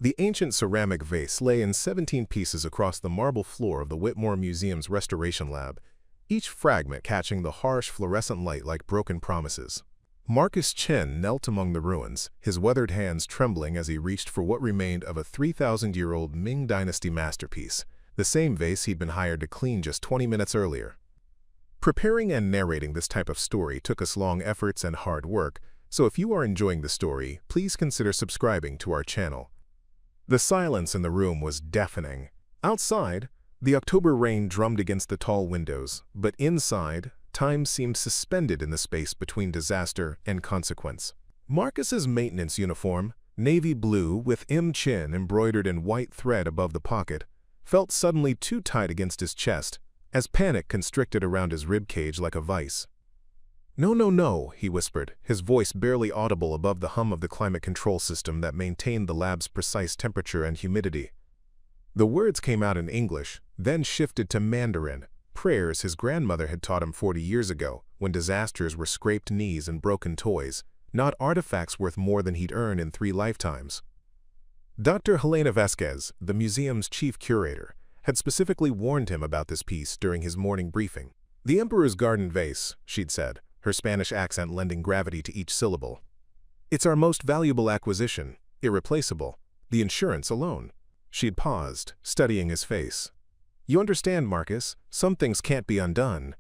The ancient ceramic vase lay in 17 pieces across the marble floor of the Whitmore Museum's restoration lab, each fragment catching the harsh fluorescent light like broken promises. Marcus Chen knelt among the ruins, his weathered hands trembling as he reached for what remained of a 3,000-year-old Ming Dynasty masterpiece, the same vase he'd been hired to clean just 20 minutes earlier. Preparing and narrating this type of story took us long efforts and hard work, so if you are enjoying the story, please consider subscribing to our channel. The silence in the room was deafening. Outside, the October rain drummed against the tall windows, but inside, time seemed suspended in the space between disaster and consequence. Marcus's maintenance uniform, navy blue with Chen embroidered in white thread above the pocket, felt suddenly too tight against his chest, as panic constricted around his ribcage like a vice. "No, no, no," he whispered, his voice barely audible above the hum of the climate control system that maintained the lab's precise temperature and humidity. The words came out in English, then shifted to Mandarin, prayers his grandmother had taught him 40 years ago, when disasters were scraped knees and broken toys, not artifacts worth more than he'd earned in 3 lifetimes. Dr. Helena Vasquez, the museum's chief curator, had specifically warned him about this piece during his morning briefing. "The Emperor's Garden vase," she'd said, her Spanish accent lending gravity to each syllable. "It's our most valuable acquisition, irreplaceable. The insurance alone." She'd paused, studying his face. "You understand, Marcus, some things can't be undone."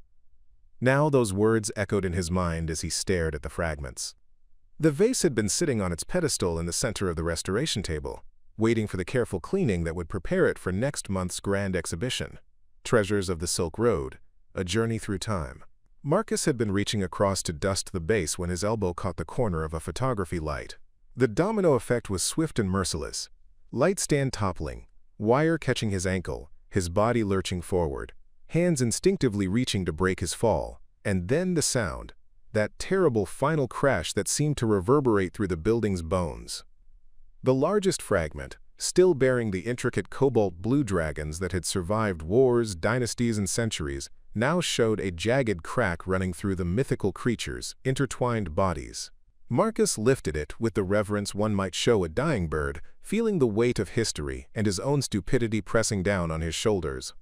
Now those words echoed in his mind as he stared at the fragments. The vase had been sitting on its pedestal in the center of the restoration table, waiting for the careful cleaning that would prepare it for next month's grand exhibition, Treasures of the Silk Road, A Journey Through Time. Marcus had been reaching across to dust the base when his elbow caught the corner of a photography light. The domino effect was swift and merciless. Light stand toppling, wire catching his ankle, his body lurching forward, hands instinctively reaching to break his fall, and then the sound, that terrible final crash that seemed to reverberate through the building's bones. The largest fragment, still bearing the intricate cobalt blue dragons that had survived wars, dynasties, and centuries, now showed a jagged crack running through the mythical creature's intertwined bodies. Marcus lifted it with the reverence one might show a dying bird, feeling the weight of history and his own stupidity pressing down on his shoulders.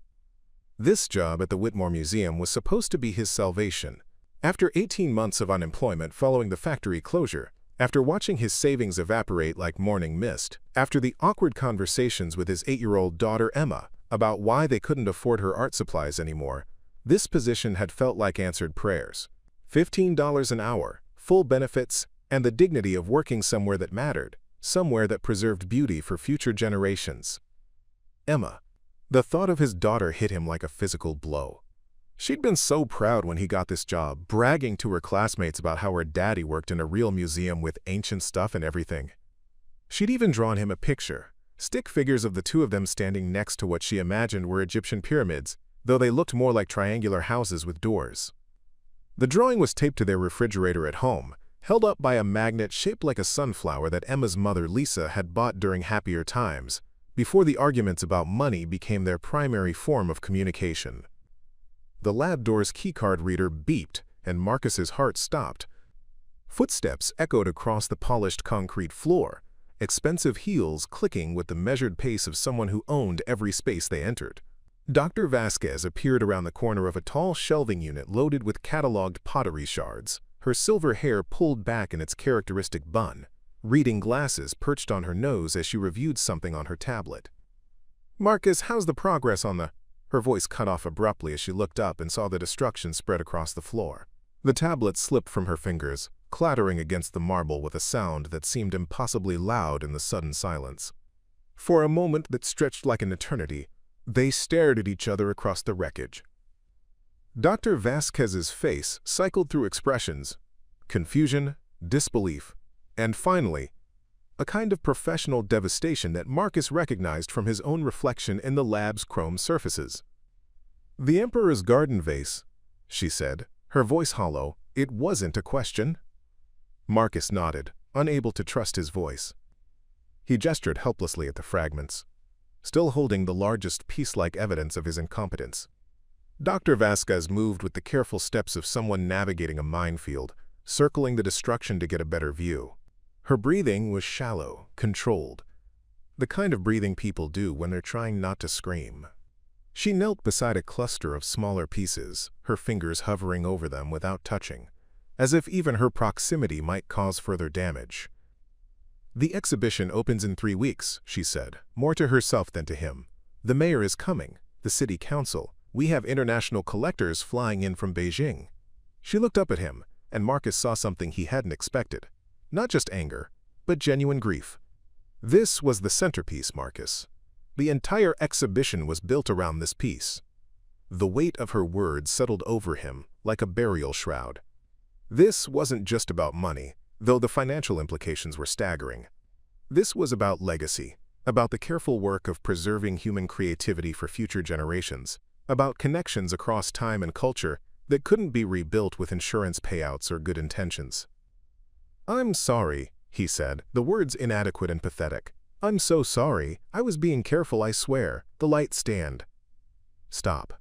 This job at the Whitmore Museum was supposed to be his salvation. After 18 months of unemployment following the factory closure, after watching his savings evaporate like morning mist, after the awkward conversations with his 8-year-old daughter Emma about why they couldn't afford her art supplies anymore, this position had felt like answered prayers. $15 an hour, full benefits, and the dignity of working somewhere that mattered, somewhere that preserved beauty for future generations. Emma. The thought of his daughter hit him like a physical blow. She'd been so proud when he got this job, bragging to her classmates about how her daddy worked in a real museum with ancient stuff and everything. She'd even drawn him a picture, stick figures of the two of them standing next to what she imagined were Egyptian pyramids, though they looked more like triangular houses with doors. The drawing was taped to their refrigerator at home, held up by a magnet shaped like a sunflower that Emma's mother Lisa had bought during happier times, before the arguments about money became their primary form of communication. The lab door's keycard reader beeped, and Marcus's heart stopped. Footsteps echoed across the polished concrete floor, expensive heels clicking with the measured pace of someone who owned every space they entered. Dr. Vasquez appeared around the corner of a tall shelving unit loaded with cataloged pottery shards, her silver hair pulled back in its characteristic bun, reading glasses perched on her nose as she reviewed something on her tablet. "Marcus, how's the progress on the—" Her voice cut off abruptly as she looked up and saw the destruction spread across the floor. The tablet slipped from her fingers, clattering against the marble with a sound that seemed impossibly loud in the sudden silence. For a moment that stretched like an eternity, they stared at each other across the wreckage. Dr. Vasquez's face cycled through expressions: confusion, disbelief, and finally, a kind of professional devastation that Marcus recognized from his own reflection in the lab's chrome surfaces. "The Emperor's Garden vase," she said, her voice hollow. "It wasn't a question." Marcus nodded, unable to trust his voice. He gestured helplessly at the fragments, still holding the largest piece-like evidence of his incompetence. Dr. Vasquez moved with the careful steps of someone navigating a minefield, circling the destruction to get a better view. Her breathing was shallow, controlled. the kind of breathing people do when they're trying not to scream. She knelt beside a cluster of smaller pieces, her fingers hovering over them without touching, as if even her proximity might cause further damage. "The exhibition opens in 3 weeks," she said, more to herself than to him. "The mayor is coming, the city council. We have international collectors flying in from Beijing." She looked up at him, and Marcus saw something he hadn't expected. Not just anger, but genuine grief. This was the centerpiece, Marcus. The entire exhibition was built around this piece. The weight of her words settled over him like a burial shroud. This wasn't just about money, though the financial implications were staggering. This was about legacy, about the careful work of preserving human creativity for future generations, about connections across time and culture that couldn't be rebuilt with insurance payouts or good intentions. "I'm sorry," he said, the words inadequate and pathetic. "I'm so sorry. I was being careful, I swear. The light stand." "Stop."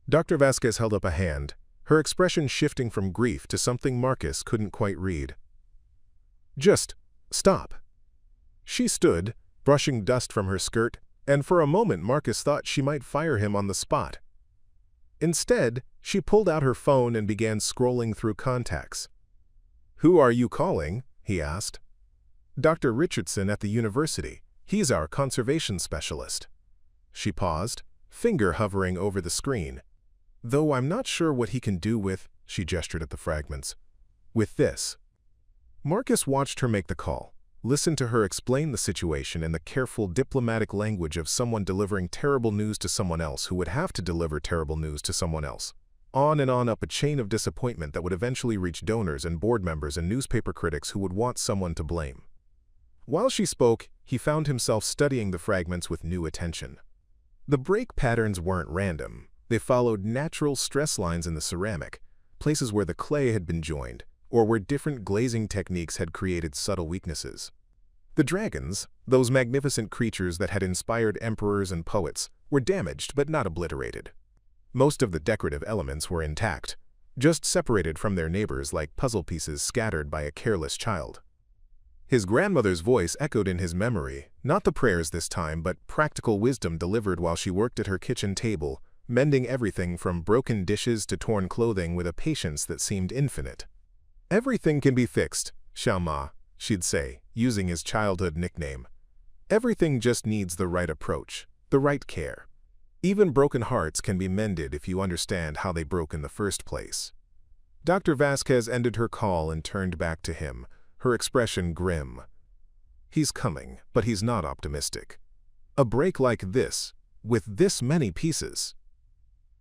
Dr. Vasquez held up a hand, her expression shifting from grief to something Marcus couldn't quite read. "Just stop." She stood, brushing dust from her skirt, and for a moment Marcus thought she might fire him on the spot. Instead, she pulled out her phone and began scrolling through contacts. "Who are you calling?" he asked. "Dr. Richardson at the university. He's our conservation specialist." She paused, finger hovering over the screen. "Though I'm not sure what he can do with," she gestured at the fragments, "with this." Marcus watched her make the call, listened to her explain the situation in the careful diplomatic language of someone delivering terrible news to someone else who would have to deliver terrible news to someone else. On and on up a chain of disappointment that would eventually reach donors and board members and newspaper critics who would want someone to blame. While she spoke, he found himself studying the fragments with new attention. The break patterns weren't random. They followed natural stress lines in the ceramic, places where the clay had been joined, or where different glazing techniques had created subtle weaknesses. The dragons, those magnificent creatures that had inspired emperors and poets, were damaged but not obliterated. Most of the decorative elements were intact, just separated from their neighbors like puzzle pieces scattered by a careless child. His grandmother's voice echoed in his memory, not the prayers this time, but practical wisdom delivered while she worked at her kitchen table, mending everything from broken dishes to torn clothing with a patience that seemed infinite. "Everything can be fixed, Xiaoma," she'd say, using his childhood nickname. "Everything just needs the right approach, the right care. Even broken hearts can be mended if you understand how they broke in the first place." Dr. Vasquez ended her call and turned back to him, her expression grim. "He's coming, but he's not optimistic. A break like this, with this many pieces."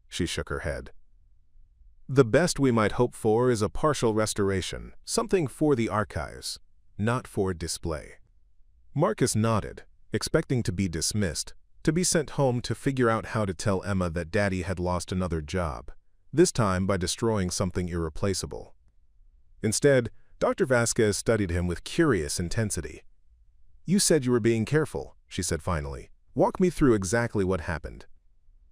She shook her head. "The best we might hope for is a partial restoration, something for the archives, not for display." Marcus nodded, expecting to be dismissed, to be sent home to figure out how to tell Emma that Daddy had lost another job, this time by destroying something irreplaceable. Instead, Dr. Vasquez studied him with curious intensity. "You said you were being careful," she said finally. "Walk me through exactly what happened."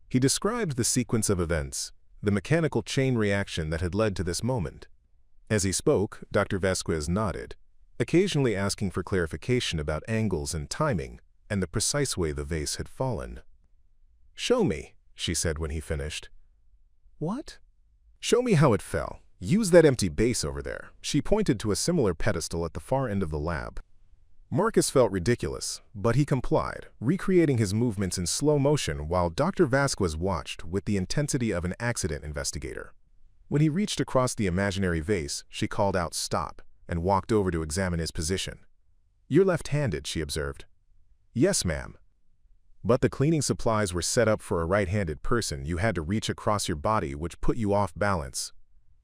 He described the sequence of events, the mechanical chain reaction that had led to this moment. As he spoke, Dr. Vasquez nodded, occasionally asking for clarification about angles and timing and the precise way the vase had fallen. "Show me," she said when he finished. "What?" "Show me how it fell. Use that empty base over there." She pointed to a similar pedestal at the far end of the lab. Marcus felt ridiculous, but he complied, recreating his movements in slow motion while Dr. Vasquez watched with the intensity of an accident investigator. When he reached across the imaginary vase, she called out "Stop," and walked over to examine his position. "You're left-handed," she observed. "Yes, ma'am." "But the cleaning supplies were set up for a right-handed person. You had to reach across your body, which put you off balance."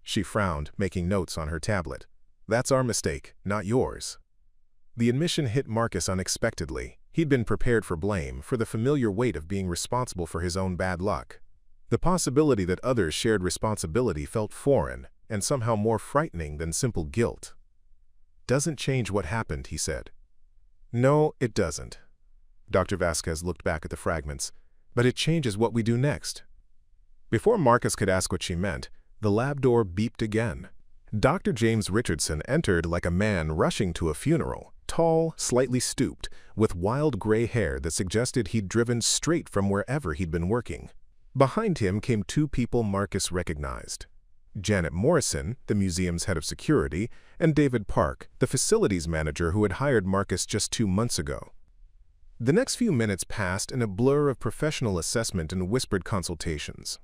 She frowned, making notes on her tablet. "That's our mistake, not yours." The admission hit Marcus unexpectedly. He'd been prepared for blame, for the familiar weight of being responsible for his own bad luck. The possibility that others shared responsibility felt foreign, and somehow more frightening than simple guilt. "Doesn't change what happened," he said. "No, it doesn't." Dr. Vasquez looked back at the fragments. "But it changes what we do next." Before Marcus could ask what she meant, the lab door beeped again. Dr. James Richardson entered like a man rushing to a funeral, Tall, slightly stooped, with wild gray hair that suggested he'd driven straight from wherever he'd been working. Behind him came two people Marcus recognized: Janet Morrison, the museum's head of security, and David Park, the facilities manager who had hired Marcus just 2 months ago. The next few minutes passed in a blur of professional assessment and whispered consultations.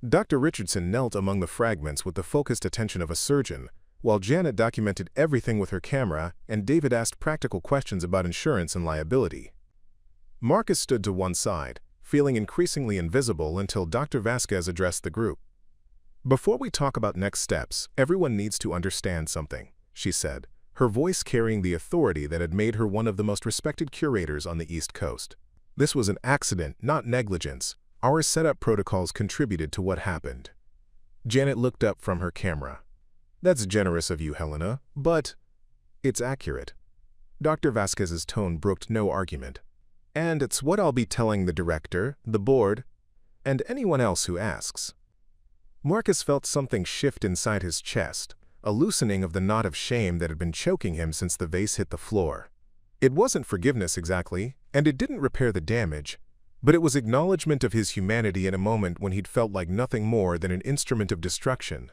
Dr. Richardson knelt among the fragments with the focused attention of a surgeon, while Janet documented everything with her camera and David asked practical questions about insurance and liability. Marcus stood to one side, feeling increasingly invisible until Dr. Vasquez addressed the group. "Before we talk about next steps, everyone needs to understand something," she said, her voice carrying the authority that had made her one of the most respected curators on the East Coast. "This was an accident, not negligence. Our setup protocols contributed to what happened." Janet looked up from her camera. "That's generous of you, Helena, but it's accurate." Dr. Vasquez's tone brooked no argument. "And it's what I'll be telling the director, the board, and anyone else who asks." Marcus felt something shift inside his chest, a loosening of the knot of shame that had been choking him since the vase hit the floor. It wasn't forgiveness exactly, and it didn't repair the damage, but it was acknowledgement of his humanity in a moment when he'd felt like nothing more than an instrument of destruction.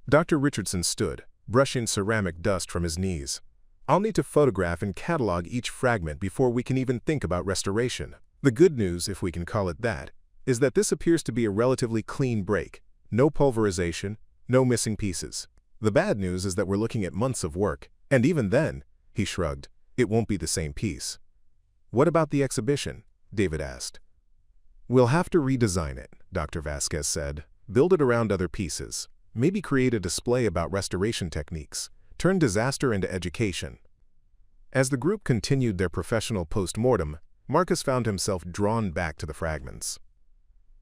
Dr. Richardson stood, brushing ceramic dust from his knees. "I'll need to photograph and catalog each fragment before we can even think about restoration. The good news, if we can call it that, is that this appears to be a relatively clean break. No pulverization, no missing pieces. The bad news is that we're looking at months of work, and even then," he shrugged, "it won't be the same piece." "What about the exhibition?" David asked. "We'll have to redesign it," Dr. Vasquez said. "Build it around other pieces. Maybe create a display about restoration techniques. Turn disaster into education." As the group continued their professional post-mortem, Marcus found himself drawn back to the fragments.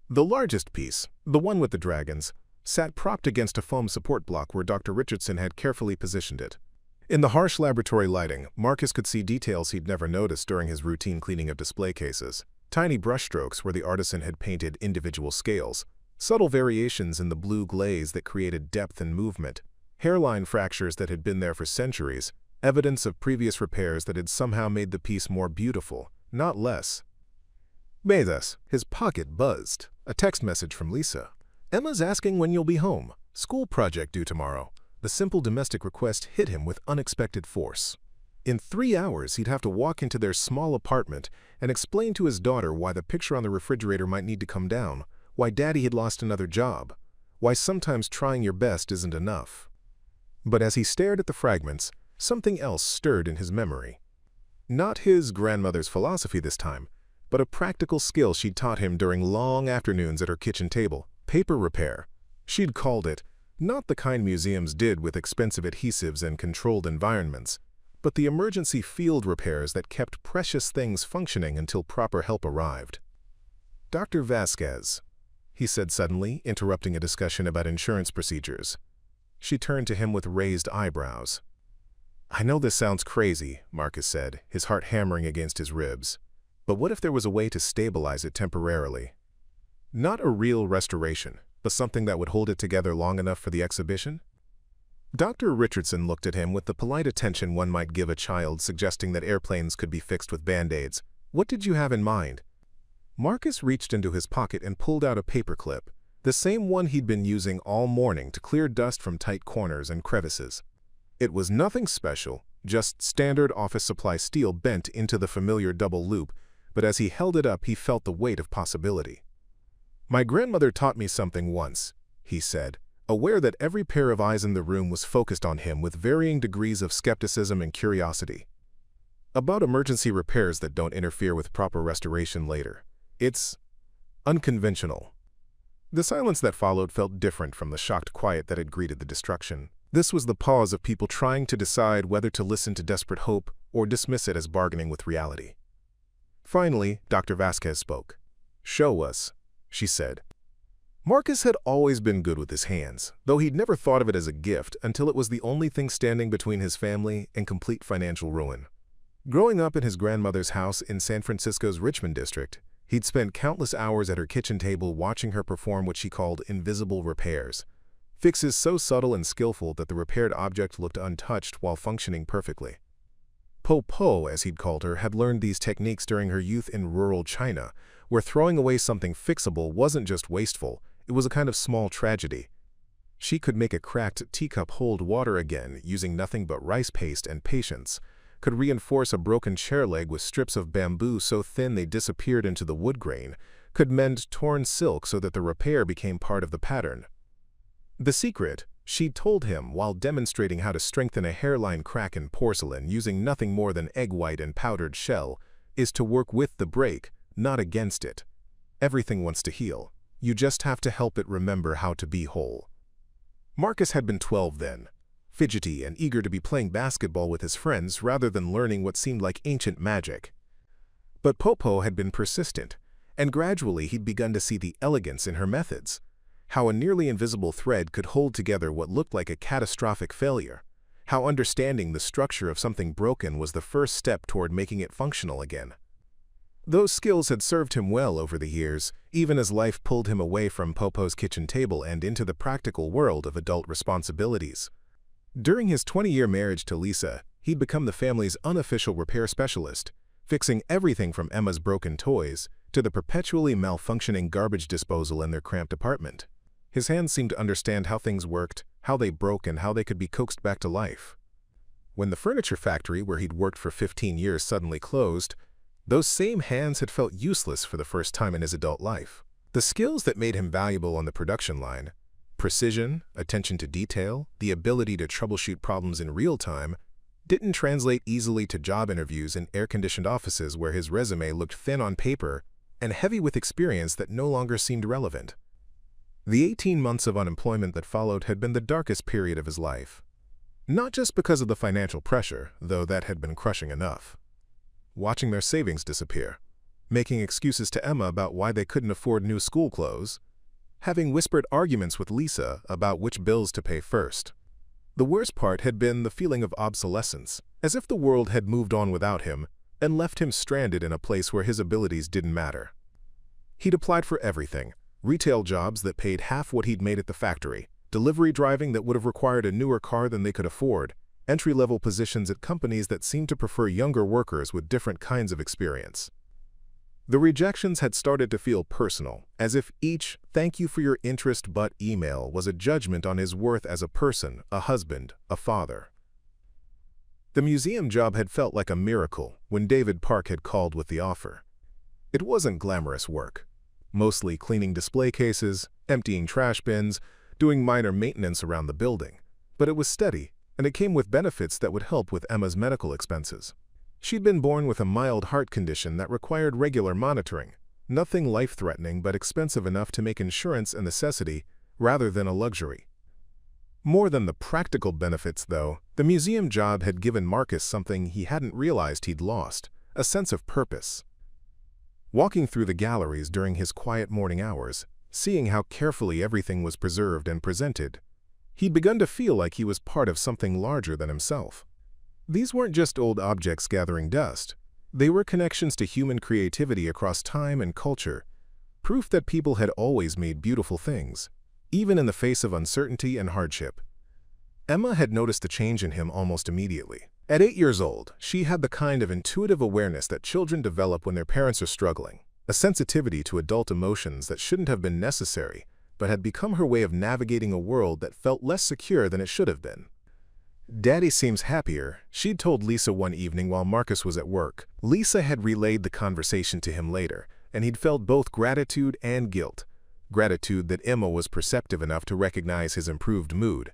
The largest piece, the one with the dragons, sat propped against a foam support block where Dr. Richardson had carefully positioned it. In the harsh laboratory lighting, Marcus could see details he'd never noticed during his routine cleaning of display cases. Tiny brushstrokes where the artisan had painted individual scales, subtle variations in the blue glaze that created depth and movement, hairline fractures that had been there for centuries, evidence of previous repairs that had somehow made the piece more beautiful, not less. Bezos, his pocket buzzed. A text message from Lisa. "Emma's asking when you'll be home. School project due tomorrow." The simple domestic request hit him with unexpected force. In 3 hours, he'd have to walk into their small apartment and explain to his daughter why the picture on the refrigerator might need to come down, why Daddy had lost another job, why sometimes trying your best isn't enough. But as he stared at the fragments, something else stirred in his memory. Not his grandmother's philosophy this time, but a practical skill she'd taught him during long afternoons at her kitchen table: paper repair. She'd called it, not the kind museums did with expensive adhesives and controlled environments, but the emergency field repairs that kept precious things functioning until proper help arrived. "Dr. Vasquez," he said suddenly, interrupting a discussion about insurance procedures. She turned to him with raised eyebrows. "I know this sounds crazy," Marcus said, his heart hammering against his ribs. "But what if there was a way to stabilize it temporarily? Not a real restoration, but something that would hold it together long enough for the exhibition?" Dr. Richardson looked at him with the polite attention one might give a child suggesting that airplanes could be fixed with band-aids. "What did you have in mind?" Marcus reached into his pocket and pulled out a paperclip, the same one he'd been using all morning to clear dust from tight corners and crevices. It was nothing special, just standard office supply steel bent into the familiar double loop, but as he held it up he felt the weight of possibility. "My grandmother taught me something once," he said, aware that every pair of eyes in the room was focused on him with varying degrees of skepticism and curiosity. "About emergency repairs that don't interfere with proper restoration later. It's unconventional." The silence that followed felt different from the shocked quiet that had greeted the destruction. This was the pause of people trying to decide whether to listen to desperate hope or dismiss it as bargaining with reality. Finally, Dr. Vasquez spoke. "Show us," she said. Marcus had always been good with his hands, though he'd never thought of it as a gift until it was the only thing standing between his family and complete financial ruin. Growing up in his grandmother's house in San Francisco's Richmond district, he'd spent countless hours at her kitchen table watching her perform what she called invisible repairs, fixes so subtle and skillful that the repaired object looked untouched while functioning perfectly. Po Po, as he'd called her, had learned these techniques during her youth in rural China, where throwing away something fixable wasn't just wasteful, it was a kind of small tragedy. She could make a cracked teacup hold water again using nothing but rice paste and patience, could reinforce a broken chair leg with strips of bamboo so thin they disappeared into the wood grain, could mend torn silk so that the repair became part of the pattern. The secret, she'd told him while demonstrating how to strengthen a hairline crack in porcelain using nothing more than egg white and powdered shell, is to work with the break, not against it. Everything wants to heal. You just have to help it remember how to be whole. Marcus had been 12 then, fidgety and eager to be playing basketball with his friends rather than learning what seemed like ancient magic. But Popo had been persistent, and gradually he'd begun to see the elegance in her methods, how a nearly invisible thread could hold together what looked like a catastrophic failure, how understanding the structure of something broken was the first step toward making it functional again. Those skills had served him well over the years, even as life pulled him away from Popo's kitchen table and into the practical world of adult responsibilities. During his 20-year marriage to Lisa, he'd become the family's unofficial repair specialist, fixing everything from Emma's broken toys to the perpetually malfunctioning garbage disposal in their cramped apartment. His hands seemed to understand how things worked, how they broke, and how they could be coaxed back to life. When the furniture factory where he'd worked for 15 years suddenly closed, those same hands had felt useless for the first time in his adult life. The skills that made him valuable on the production line, precision, attention to detail, the ability to troubleshoot problems in real time, didn't translate easily to job interviews in air-conditioned offices where his resume looked thin on paper and heavy with experience that no longer seemed relevant. The 18 months of unemployment that followed had been the darkest period of his life. Not just because of the financial pressure, though that had been crushing enough. Watching their savings disappear, making excuses to Emma about why they couldn't afford new school clothes, having whispered arguments with Lisa about which bills to pay first. The worst part had been the feeling of obsolescence, as if the world had moved on without him and left him stranded in a place where his abilities didn't matter. He'd applied for everything. Retail jobs that paid half what he'd made at the factory, delivery driving that would have required a newer car than they could afford, entry-level positions at companies that seemed to prefer younger workers with different kinds of experience. The rejections had started to feel personal, as if each "thank you for your interest but" email was a judgment on his worth as a person, a husband, a father. The museum job had felt like a miracle when David Park had called with the offer. It wasn't glamorous work. Mostly cleaning display cases, emptying trash bins, doing minor maintenance around the building. But it was steady, and it came with benefits that would help with Emma's medical expenses. She'd been born with a mild heart condition that required regular monitoring, nothing life-threatening but expensive enough to make insurance a necessity rather than a luxury. More than the practical benefits, though, the museum job had given Marcus something he hadn't realized he'd lost, a sense of purpose. Walking through the galleries during his quiet morning hours, seeing how carefully everything was preserved and presented, he'd begun to feel like he was part of something larger than himself. These weren't just old objects gathering dust. They were connections to human creativity across time and culture, proof that people had always made beautiful things, even in the face of uncertainty and hardship. Emma had noticed the change in him almost immediately. At 8 years old, she had the kind of intuitive awareness that children develop when their parents are struggling, a sensitivity to adult emotions that shouldn't have been necessary, but had become her way of navigating a world that felt less secure than it should have been. "Daddy seems happier," she'd told Lisa one evening while Marcus was at work. Lisa had relayed the conversation to him later, and he'd felt both gratitude and guilt. Gratitude that Emma was perceptive enough to recognize his improved mood.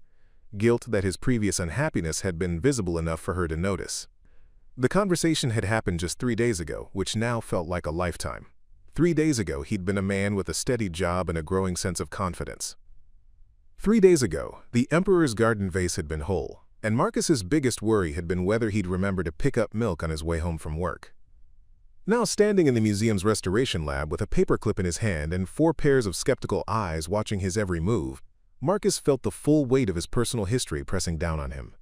Guilt that his previous unhappiness had been visible enough for her to notice. The conversation had happened just 3 days ago, which now felt like a lifetime. 3 days ago, he'd been a man with a steady job and a growing sense of confidence. 3 days ago, the Emperor's garden vase had been whole, and Marcus's biggest worry had been whether he'd remember to pick up milk on his way home from work. Now standing in the museum's restoration lab with a paperclip in his hand and 4 pairs of skeptical eyes watching his every move, Marcus felt the full weight of his personal history pressing down on him.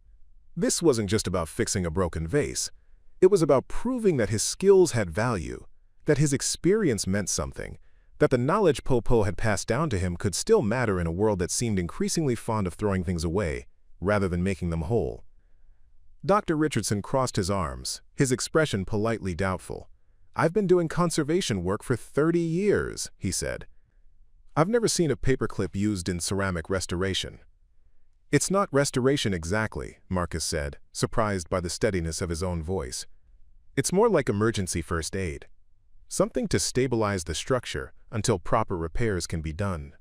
This wasn't just about fixing a broken vase. It was about proving that his skills had value, that his experience meant something, that the knowledge Popo had passed down to him could still matter in a world that seemed increasingly fond of throwing things away, rather than making them whole. Dr. Richardson crossed his arms, his expression politely doubtful. "I've been doing conservation work for 30 years, he said. "I've never seen a paperclip used in ceramic restoration." "It's not restoration exactly," Marcus said, surprised by the steadiness of his own voice. "It's more like emergency first aid. Something to stabilize the structure until proper repairs can be done."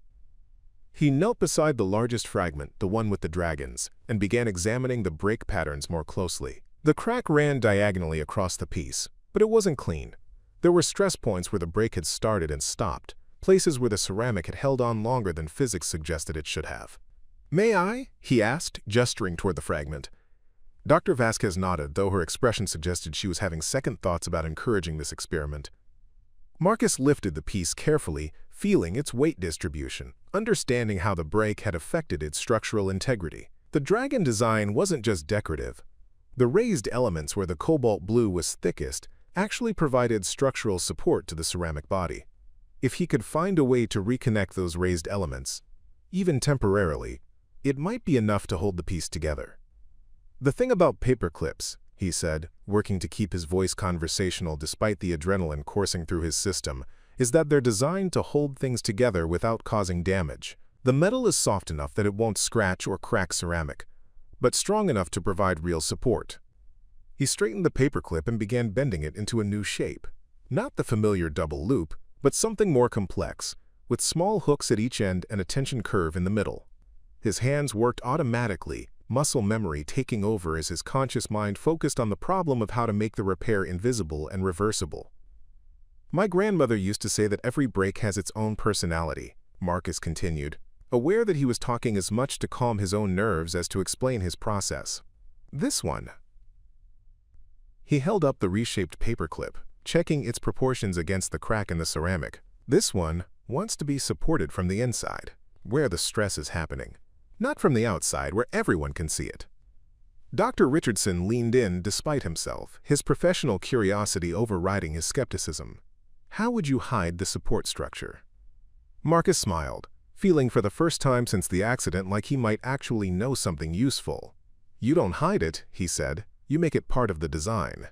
He knelt beside the largest fragment, the one with the dragons, and began examining the break patterns more closely. The crack ran diagonally across the piece, but it wasn't clean. There were stress points where the break had started and stopped, places where the ceramic had held on longer than physics suggested it should have. "May I?" he asked, gesturing toward the fragment. Dr. Vasquez nodded, though her expression suggested she was having second thoughts about encouraging this experiment. Marcus lifted the piece carefully, feeling its weight distribution, understanding how the break had affected its structural integrity. The dragon design wasn't just decorative. The raised elements where the cobalt blue was thickest actually provided structural support to the ceramic body. If he could find a way to reconnect those raised elements, even temporarily, it might be enough to hold the piece together. "The thing about paperclips," he said, working to keep his voice conversational despite the adrenaline coursing through his system, "is that they're designed to hold things together without causing damage. The metal is soft enough that it won't scratch or crack ceramic, but strong enough to provide real support." He straightened the paperclip and began bending it into a new shape. Not the familiar double loop, but something more complex, with small hooks at each end and a tension curve in the middle. His hands worked automatically, muscle memory taking over as his conscious mind focused on the problem of how to make the repair invisible and reversible. "My grandmother used to say that every break has its own personality," Marcus continued, aware that he was talking as much to calm his own nerves as to explain his process. "This one." He held up the reshaped paperclip, checking its proportions against the crack in the ceramic. "This one wants to be supported from the inside, where the stress is happening, not from the outside where everyone can see it." Dr. Richardson leaned in despite himself, his professional curiosity overriding his skepticism. "How would you hide the support structure?" Marcus smiled, feeling for the first time since the accident like he might actually know something useful. "You don't hide it," he said. "You make it part of the design."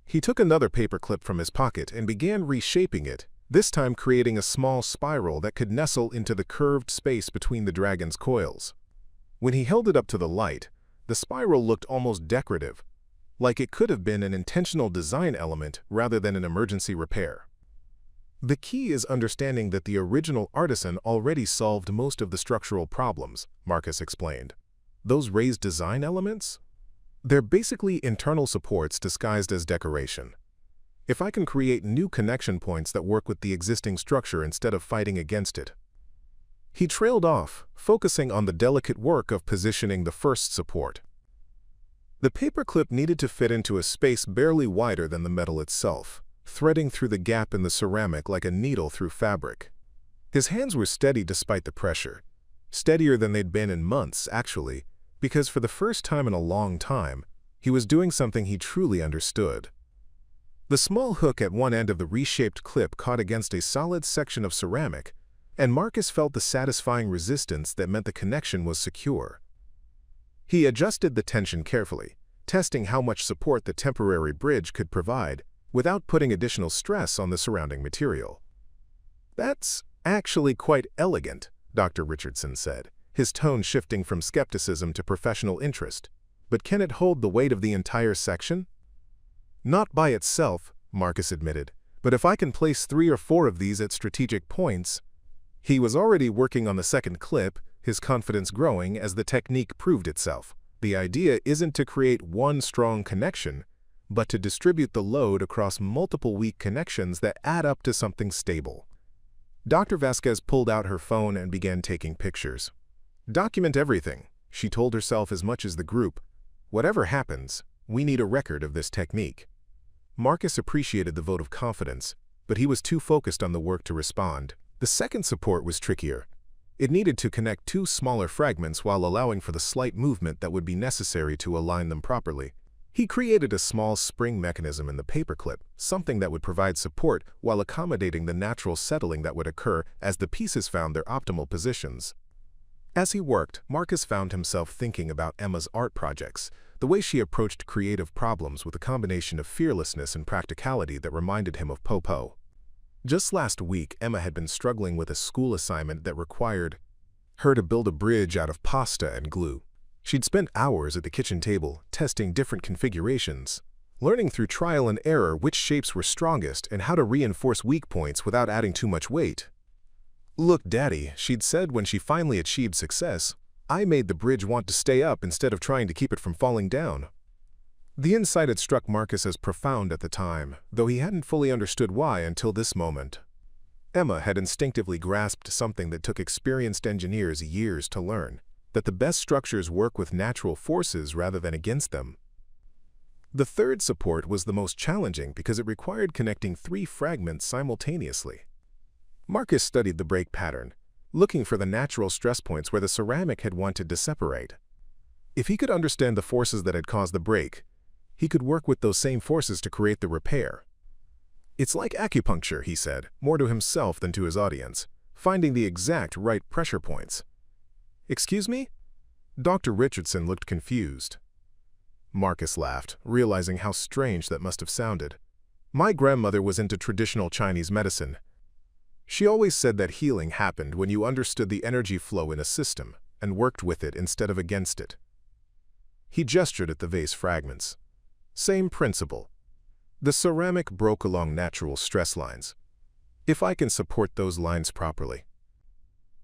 He took another paperclip from his pocket and began reshaping it, this time creating a small spiral that could nestle into the curved space between the dragon's coils. When he held it up to the light, the spiral looked almost decorative, like it could have been an intentional design element rather than an emergency repair. "The key is understanding that the original artisan already solved most of the structural problems," Marcus explained. "Those raised design elements? They're basically internal supports disguised as decoration. If I can create new connection points that work with the existing structure instead of fighting against it." He trailed off, focusing on the delicate work of positioning the first support. The paperclip needed to fit into a space barely wider than the metal itself, threading through the gap in the ceramic like a needle through fabric. His hands were steady despite the pressure, steadier than they'd been in months, actually, because for the first time in a long time, he was doing something he truly understood. The small hook at one end of the reshaped clip caught against a solid section of ceramic, and Marcus felt the satisfying resistance that meant the connection was secure. He adjusted the tension carefully, testing how much support the temporary bridge could provide without putting additional stress on the surrounding material. "That's actually quite elegant," Dr. Richardson said, his tone shifting from skepticism to professional interest. "But can it hold the weight of the entire section?" "Not by itself," Marcus admitted, "but if I can place 3 or 4 of these at strategic points." He was already working on the second clip, his confidence growing as the technique proved itself. The idea isn't to create one strong connection, but to distribute the load across multiple weak connections that add up to something stable. Dr. Vasquez pulled out her phone and began taking pictures. "Document everything," she told herself as much as the group. "Whatever happens, we need a record of this technique." Marcus appreciated the vote of confidence, but he was too focused on the work to respond. The second support was trickier. It needed to connect 2 smaller fragments while allowing for the slight movement that would be necessary to align them properly. He created a small spring mechanism in the paperclip, something that would provide support while accommodating the natural settling that would occur as the pieces found their optimal positions. As he worked, Marcus found himself thinking about Emma's art projects, the way she approached creative problems with a combination of fearlessness and practicality that reminded him of Popo. Just last week, Emma had been struggling with a school assignment that required her to build a bridge out of pasta and glue. She'd spent hours at the kitchen table, testing different configurations, learning through trial and error which shapes were strongest and how to reinforce weak points without adding too much weight. "Look, Daddy," she'd said when she finally achieved success, "I made the bridge want to stay up instead of trying to keep it from falling down." The insight had struck Marcus as profound at the time, though he hadn't fully understood why until this moment. Emma had instinctively grasped something that took experienced engineers years to learn, that the best structures work with natural forces rather than against them. The third support was the most challenging because it required connecting 3 fragments simultaneously. Marcus studied the break pattern, looking for the natural stress points where the ceramic had wanted to separate. If he could understand the forces that had caused the break, he could work with those same forces to create the repair. "It's like acupuncture," he said, more to himself than to his audience, finding the exact right pressure points. "Excuse me?" Dr. Richardson looked confused. Marcus laughed, realizing how strange that must have sounded. "My grandmother was into traditional Chinese medicine. She always said that healing happened when you understood the energy flow in a system and worked with it instead of against it." He gestured at the vase fragments. "Same principle. The ceramic broke along natural stress lines. If I can support those lines properly."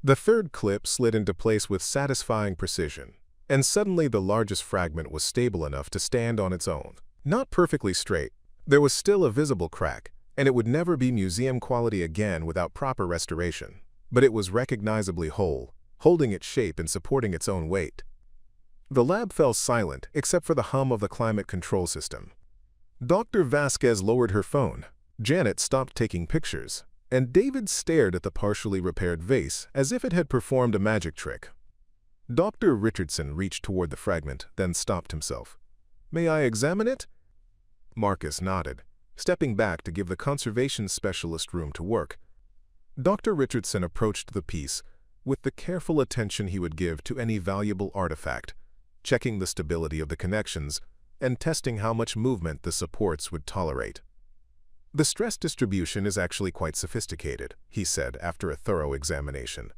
The third clip slid into place with satisfying precision, and suddenly the largest fragment was stable enough to stand on its own. Not perfectly straight, there was still a visible crack, and it would never be museum quality again without proper restoration. But it was recognizably whole, holding its shape and supporting its own weight. The lab fell silent except for the hum of the climate control system. Dr. Vasquez lowered her phone, Janet stopped taking pictures, and David stared at the partially repaired vase as if it had performed a magic trick. Dr. Richardson reached toward the fragment, then stopped himself. "May I examine it?" Marcus nodded, stepping back to give the conservation specialist room to work. Dr. Richardson approached the piece with the careful attention he would give to any valuable artifact, checking the stability of the connections and testing how much movement the supports would tolerate. "The stress distribution is actually quite sophisticated," he said after a thorough examination.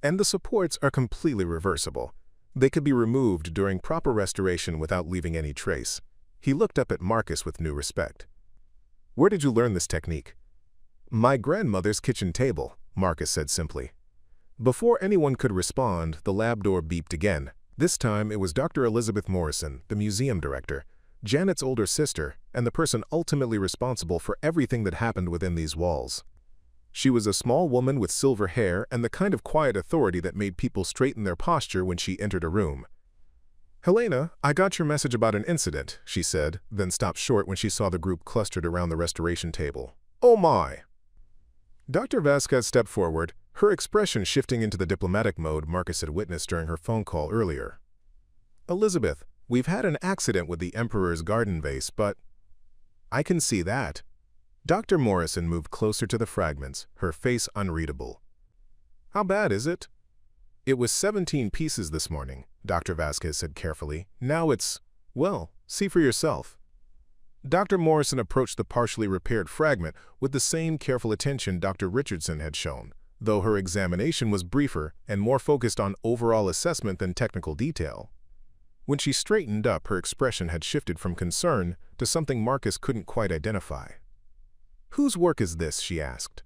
"And the supports are completely reversible. They could be removed during proper restoration without leaving any trace." He looked up at Marcus with new respect. "Where did you learn this technique?" "My grandmother's kitchen table," Marcus said simply. Before anyone could respond, the lab door beeped again. This time it was Dr. Elizabeth Morrison, the museum director, Janet's older sister, and the person ultimately responsible for everything that happened within these walls. She was a small woman with silver hair and the kind of quiet authority that made people straighten their posture when she entered a room. "Helena, I got your message about an incident," she said, then stopped short when she saw the group clustered around the restoration table. "Oh my!" Dr. Vasquez stepped forward, her expression shifting into the diplomatic mode Marcus had witnessed during her phone call earlier. "Elizabeth, we've had an accident with the Emperor's garden vase, but—" "I can see that." Dr. Morrison moved closer to the fragments, her face unreadable. "How bad is it?" "It was 17 pieces this morning," Dr. Vasquez said carefully. "Now it's, well, see for yourself." Dr. Morrison approached the partially repaired fragment with the same careful attention Dr. Richardson had shown, though her examination was briefer and more focused on overall assessment than technical detail. When she straightened up, her expression had shifted from concern to something Marcus couldn't quite identify. "Whose work is this?" she asked.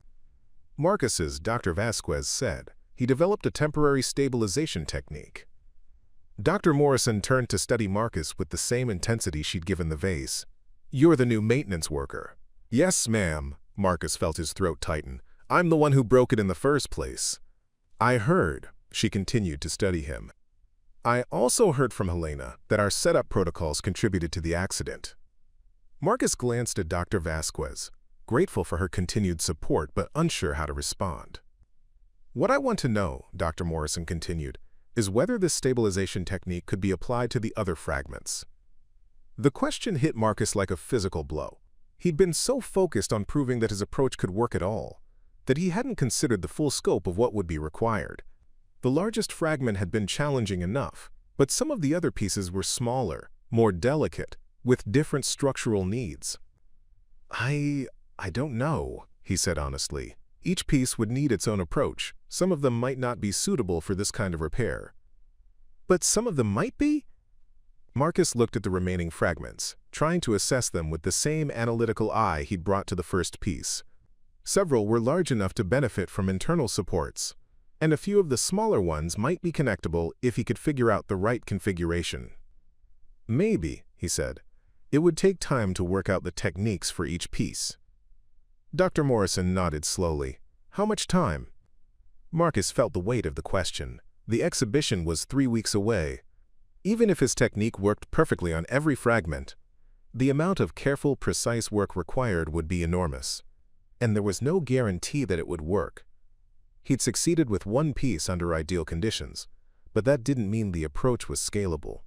"Marcus's," Dr. Vasquez said. "He developed a temporary stabilization technique." Dr. Morrison turned to study Marcus with the same intensity she'd given the vase. "You're the new maintenance worker." "Yes, ma'am." Marcus felt his throat tighten. "I'm the one who broke it in the first place." "I heard," she continued to study him. "I also heard from Helena that our setup protocols contributed to the accident." Marcus glanced at Dr. Vasquez, grateful for her continued support but unsure how to respond. "What I want to know," Dr. Morrison continued, "is whether this stabilization technique could be applied to the other fragments." The question hit Marcus like a physical blow. He'd been so focused on proving that his approach could work at all, that he hadn't considered the full scope of what would be required. The largest fragment had been challenging enough, but some of the other pieces were smaller, more delicate, with different structural needs. I don't know, he said honestly. Each piece would need its own approach. Some of them might not be suitable for this kind of repair. But some of them might be? Marcus looked at the remaining fragments, trying to assess them with the same analytical eye he'd brought to the first piece. Several were large enough to benefit from internal supports, and a few of the smaller ones might be connectable if he could figure out the right configuration. Maybe, he said. It would take time to work out the techniques for each piece. Dr. Morrison nodded slowly. How much time? Marcus felt the weight of the question. The exhibition was 3 weeks away. Even if his technique worked perfectly on every fragment, the amount of careful, precise work required would be enormous. And there was no guarantee that it would work. He'd succeeded with one piece under ideal conditions, but that didn't mean the approach was scalable.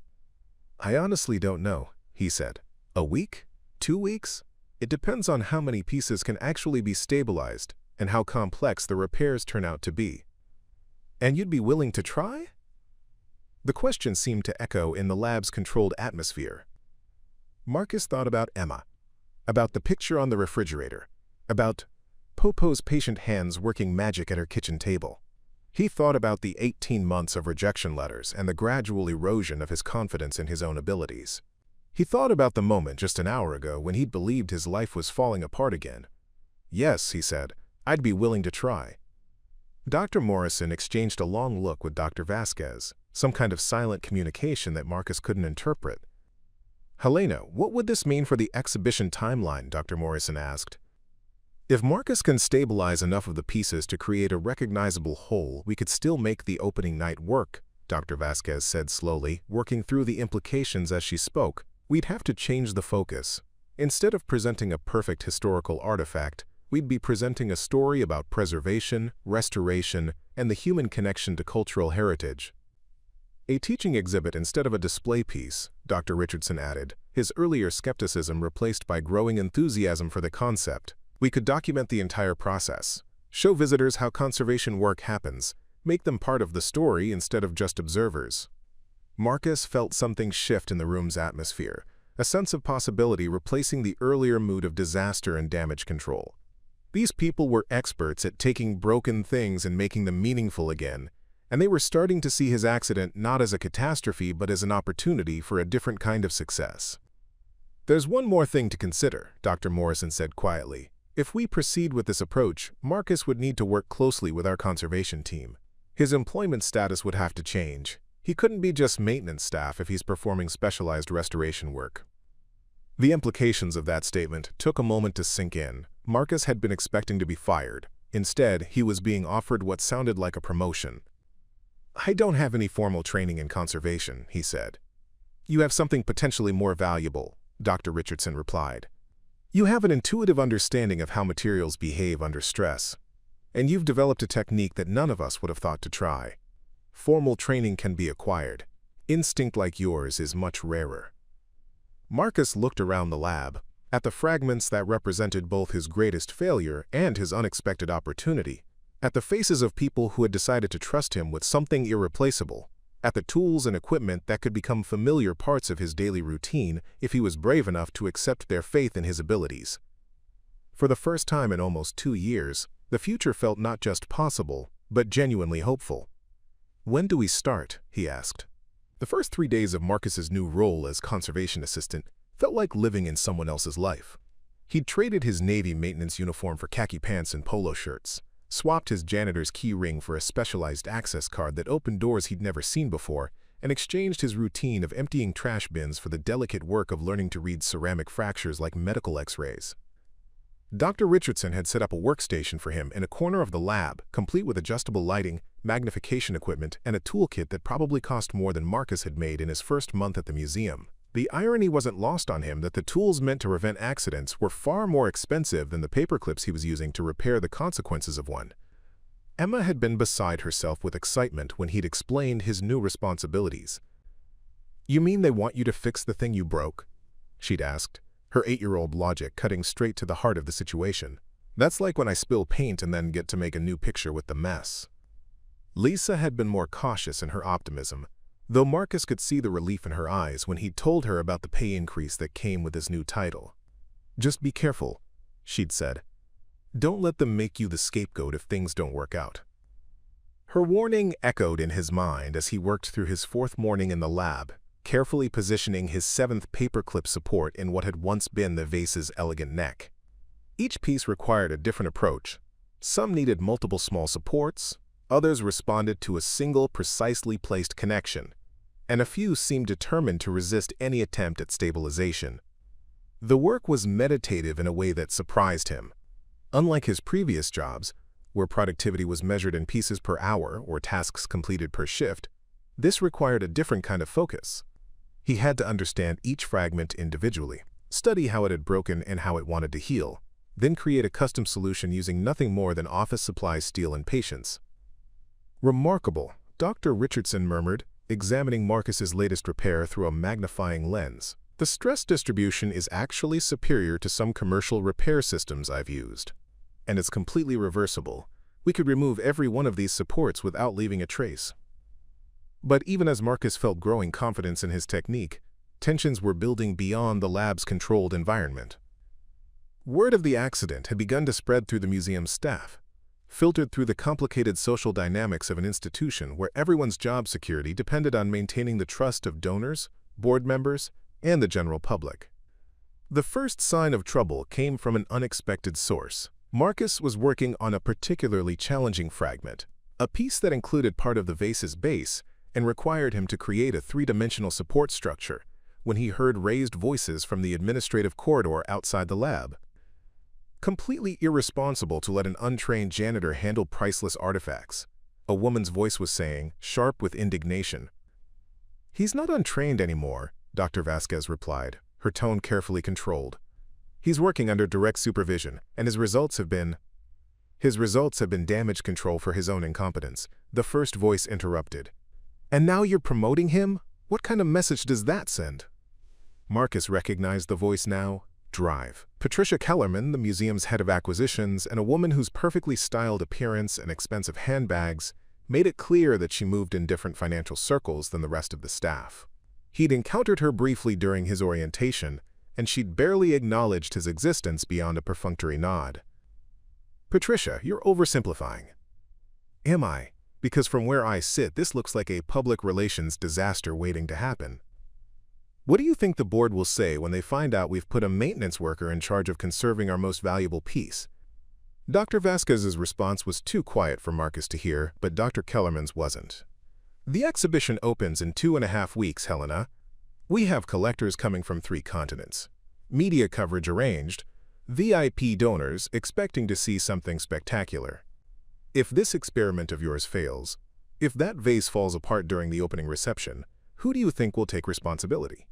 I honestly don't know, he said. A week? 2 weeks? It depends on how many pieces can actually be stabilized and how complex the repairs turn out to be. And you'd be willing to try? The question seemed to echo in the lab's controlled atmosphere. Marcus thought about Emma, about the picture on the refrigerator, about Popo's patient hands working magic at her kitchen table. He thought about the 18 months of rejection letters and the gradual erosion of his confidence in his own abilities. He thought about the moment just an hour ago when he'd believed his life was falling apart again. Yes, he said, I'd be willing to try. Dr. Morrison exchanged a long look with Dr. Vasquez, some kind of silent communication that Marcus couldn't interpret. Helena, what would this mean for the exhibition timeline? Dr. Morrison asked. If Marcus can stabilize enough of the pieces to create a recognizable whole, we could still make the opening night work, Dr. Vasquez said slowly, working through the implications as she spoke. We'd have to change the focus. Instead of presenting a perfect historical artifact, we'd be presenting a story about preservation, restoration, and the human connection to cultural heritage. A teaching exhibit instead of a display piece, Dr. Richardson added, his earlier skepticism replaced by growing enthusiasm for the concept. We could document the entire process, show visitors how conservation work happens, make them part of the story instead of just observers. Marcus felt something shift in the room's atmosphere, a sense of possibility replacing the earlier mood of disaster and damage control. These people were experts at taking broken things and making them meaningful again, and they were starting to see his accident not as a catastrophe but as an opportunity for a different kind of success. There's one more thing to consider, Dr. Morrison said quietly. If we proceed with this approach, Marcus would need to work closely with our conservation team. His employment status would have to change. He couldn't be just maintenance staff if he's performing specialized restoration work. The implications of that statement took a moment to sink in. Marcus had been expecting to be fired. Instead, he was being offered what sounded like a promotion. I don't have any formal training in conservation, he said. You have something potentially more valuable, Dr. Richardson replied. You have an intuitive understanding of how materials behave under stress, and you've developed a technique that none of us would have thought to try. Formal training can be acquired. Instinct like yours is much rarer. Marcus looked around the lab, at the fragments that represented both his greatest failure and his unexpected opportunity, at the faces of people who had decided to trust him with something irreplaceable, at the tools and equipment that could become familiar parts of his daily routine if he was brave enough to accept their faith in his abilities. For the first time in almost 2 years, the future felt not just possible, but genuinely hopeful. When do we start? He asked. The first 3 days of Marcus's new role as conservation assistant felt like living in someone else's life. He'd traded his Navy maintenance uniform for khaki pants and polo shirts, swapped his janitor's key ring for a specialized access card that opened doors he'd never seen before, and exchanged his routine of emptying trash bins for the delicate work of learning to read ceramic fractures like medical x-rays. Dr. Richardson had set up a workstation for him in a corner of the lab, complete with adjustable lighting, magnification equipment, and a toolkit that probably cost more than Marcus had made in his first month at the museum. The irony wasn't lost on him that the tools meant to prevent accidents were far more expensive than the paperclips he was using to repair the consequences of one. Emma had been beside herself with excitement when he'd explained his new responsibilities. You mean they want you to fix the thing you broke? She'd asked, her 8-year-old logic cutting straight to the heart of the situation. That's like when I spill paint and then get to make a new picture with the mess. Lisa had been more cautious in her optimism. though Marcus could see the relief in her eyes when he told her about the pay increase that came with his new title. "Just be careful," she'd said. "Don't let them make you the scapegoat if things don't work out." Her warning echoed in his mind as he worked through his 4th morning in the lab, carefully positioning his 7th paperclip support in what had once been the vase's elegant neck. Each piece required a different approach. Some needed multiple small supports, others responded to a single precisely placed connection, and a few seemed determined to resist any attempt at stabilization. The work was meditative in a way that surprised him. Unlike his previous jobs, where productivity was measured in pieces per hour or tasks completed per shift, this required a different kind of focus. He had to understand each fragment individually, study how it had broken and how it wanted to heal, then create a custom solution using nothing more than office supply steel and patience. "Remarkable," Dr. Richardson murmured, examining Marcus's latest repair through a magnifying lens. "The stress distribution is actually superior to some commercial repair systems I've used. And it's completely reversible. We could remove every one of these supports without leaving a trace." But even as Marcus felt growing confidence in his technique, tensions were building beyond the lab's controlled environment. Word of the accident had begun to spread through the museum's staff, filtered through the complicated social dynamics of an institution where everyone's job security depended on maintaining the trust of donors, board members, and the general public. The first sign of trouble came from an unexpected source. Marcus was working on a particularly challenging fragment, a piece that included part of the vase's base and required him to create a 3-dimensional support structure, when he heard raised voices from the administrative corridor outside the lab. Completely irresponsible to let an untrained janitor handle priceless artifacts, a woman's voice was saying, sharp with indignation. "He's not untrained anymore," Dr. Vasquez replied, her tone carefully controlled. "He's working under direct supervision, and his results have been damage control for his own incompetence," the first voice interrupted. "And now you're promoting him? What kind of message does that send?" Marcus recognized the voice now. Drive. Patricia Kellerman, the museum's head of acquisitions, and a woman whose perfectly styled appearance and expensive handbags made it clear that she moved in different financial circles than the rest of the staff. He'd encountered her briefly during his orientation, and she'd barely acknowledged his existence beyond a perfunctory nod. "Patricia, you're oversimplifying." "Am I? Because from where I sit, this looks like a public relations disaster waiting to happen. What do you think the board will say when they find out we've put a maintenance worker in charge of conserving our most valuable piece?" Dr. Vasquez's response was too quiet for Marcus to hear, but Dr. Kellerman's wasn't. "The exhibition opens in 2.5 weeks, Helena. We have collectors coming from 3 continents. Media coverage arranged. VIP donors expecting to see something spectacular. If this experiment of yours fails, if that vase falls apart during the opening reception, who do you think will take responsibility?"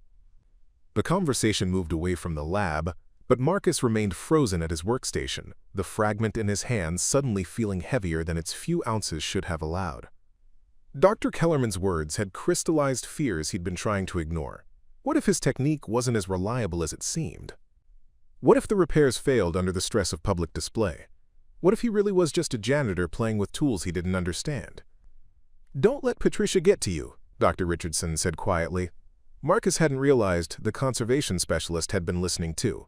The conversation moved away from the lab, but Marcus remained frozen at his workstation, the fragment in his hands suddenly feeling heavier than its few ounces should have allowed. Dr. Kellerman's words had crystallized fears he'd been trying to ignore. What if his technique wasn't as reliable as it seemed? What if the repairs failed under the stress of public display? What if he really was just a janitor playing with tools he didn't understand? "Don't let Patricia get to you," Dr. Richardson said quietly. Marcus hadn't realized the conservation specialist had been listening too.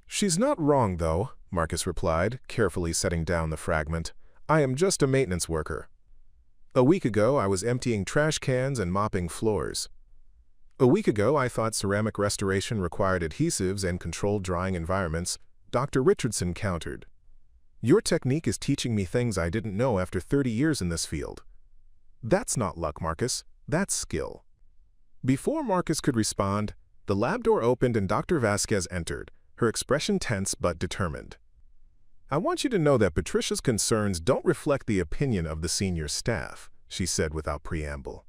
"She's not wrong, though," Marcus replied, carefully setting down the fragment. "I am just a maintenance worker. A week ago, I was emptying trash cans and mopping floors. A week ago, I thought ceramic restoration required adhesives and controlled drying environments," Dr. Richardson countered. "Your technique is teaching me things I didn't know after 30 years in this field. That's not luck, Marcus. That's skill." Before Marcus could respond, the lab door opened and Dr. Vasquez entered, her expression tense but determined. "I want you to know that Patricia's concerns don't reflect the opinion of the senior staff," she said without preamble.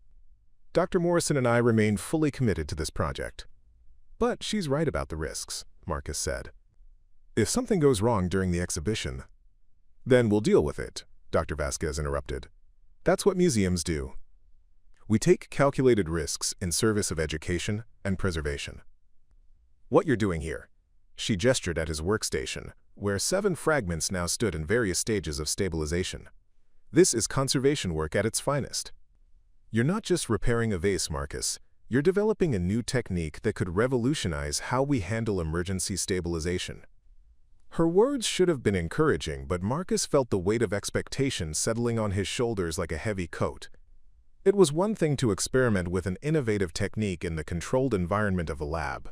"Dr. Morrison and I remain fully committed to this project." "But she's right about the risks," Marcus said. "If something goes wrong during the exhibition, then we'll deal with it," Dr. Vasquez interrupted. "That's what museums do. We take calculated risks in service of education and preservation." "What you're doing here?" She gestured at his workstation, where 7 fragments now stood in various stages of stabilization. "This is conservation work at its finest. You're not just repairing a vase, Marcus. You're developing a new technique that could revolutionize how we handle emergency stabilization. Her words should have been encouraging, but Marcus felt the weight of expectation settling on his shoulders like a heavy coat. It was one thing to experiment with an innovative technique in the controlled environment of a lab.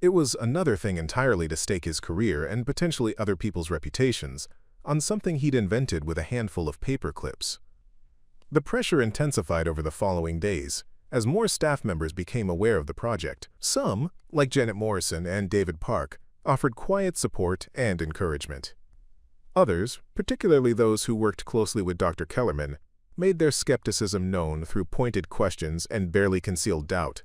It was another thing entirely to stake his career and potentially other people's reputations on something he'd invented with a handful of paperclips. The pressure intensified over the following days as more staff members became aware of the project. Some, like Janet Morrison and David Park, offered quiet support and encouragement. Others, particularly those who worked closely with Dr. Kellerman, made their skepticism known through pointed questions and barely concealed doubt.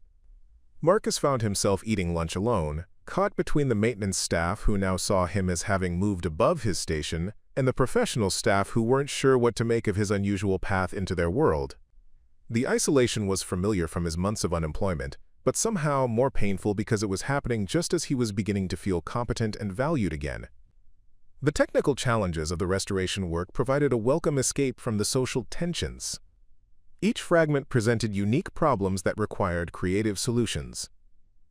Marcus found himself eating lunch alone, caught between the maintenance staff who now saw him as having moved above his station and the professional staff who weren't sure what to make of his unusual path into their world. The isolation was familiar from his months of unemployment, but somehow more painful because it was happening just as he was beginning to feel competent and valued again. The technical challenges of the restoration work provided a welcome escape from the social tensions. Each fragment presented unique problems that required creative solutions.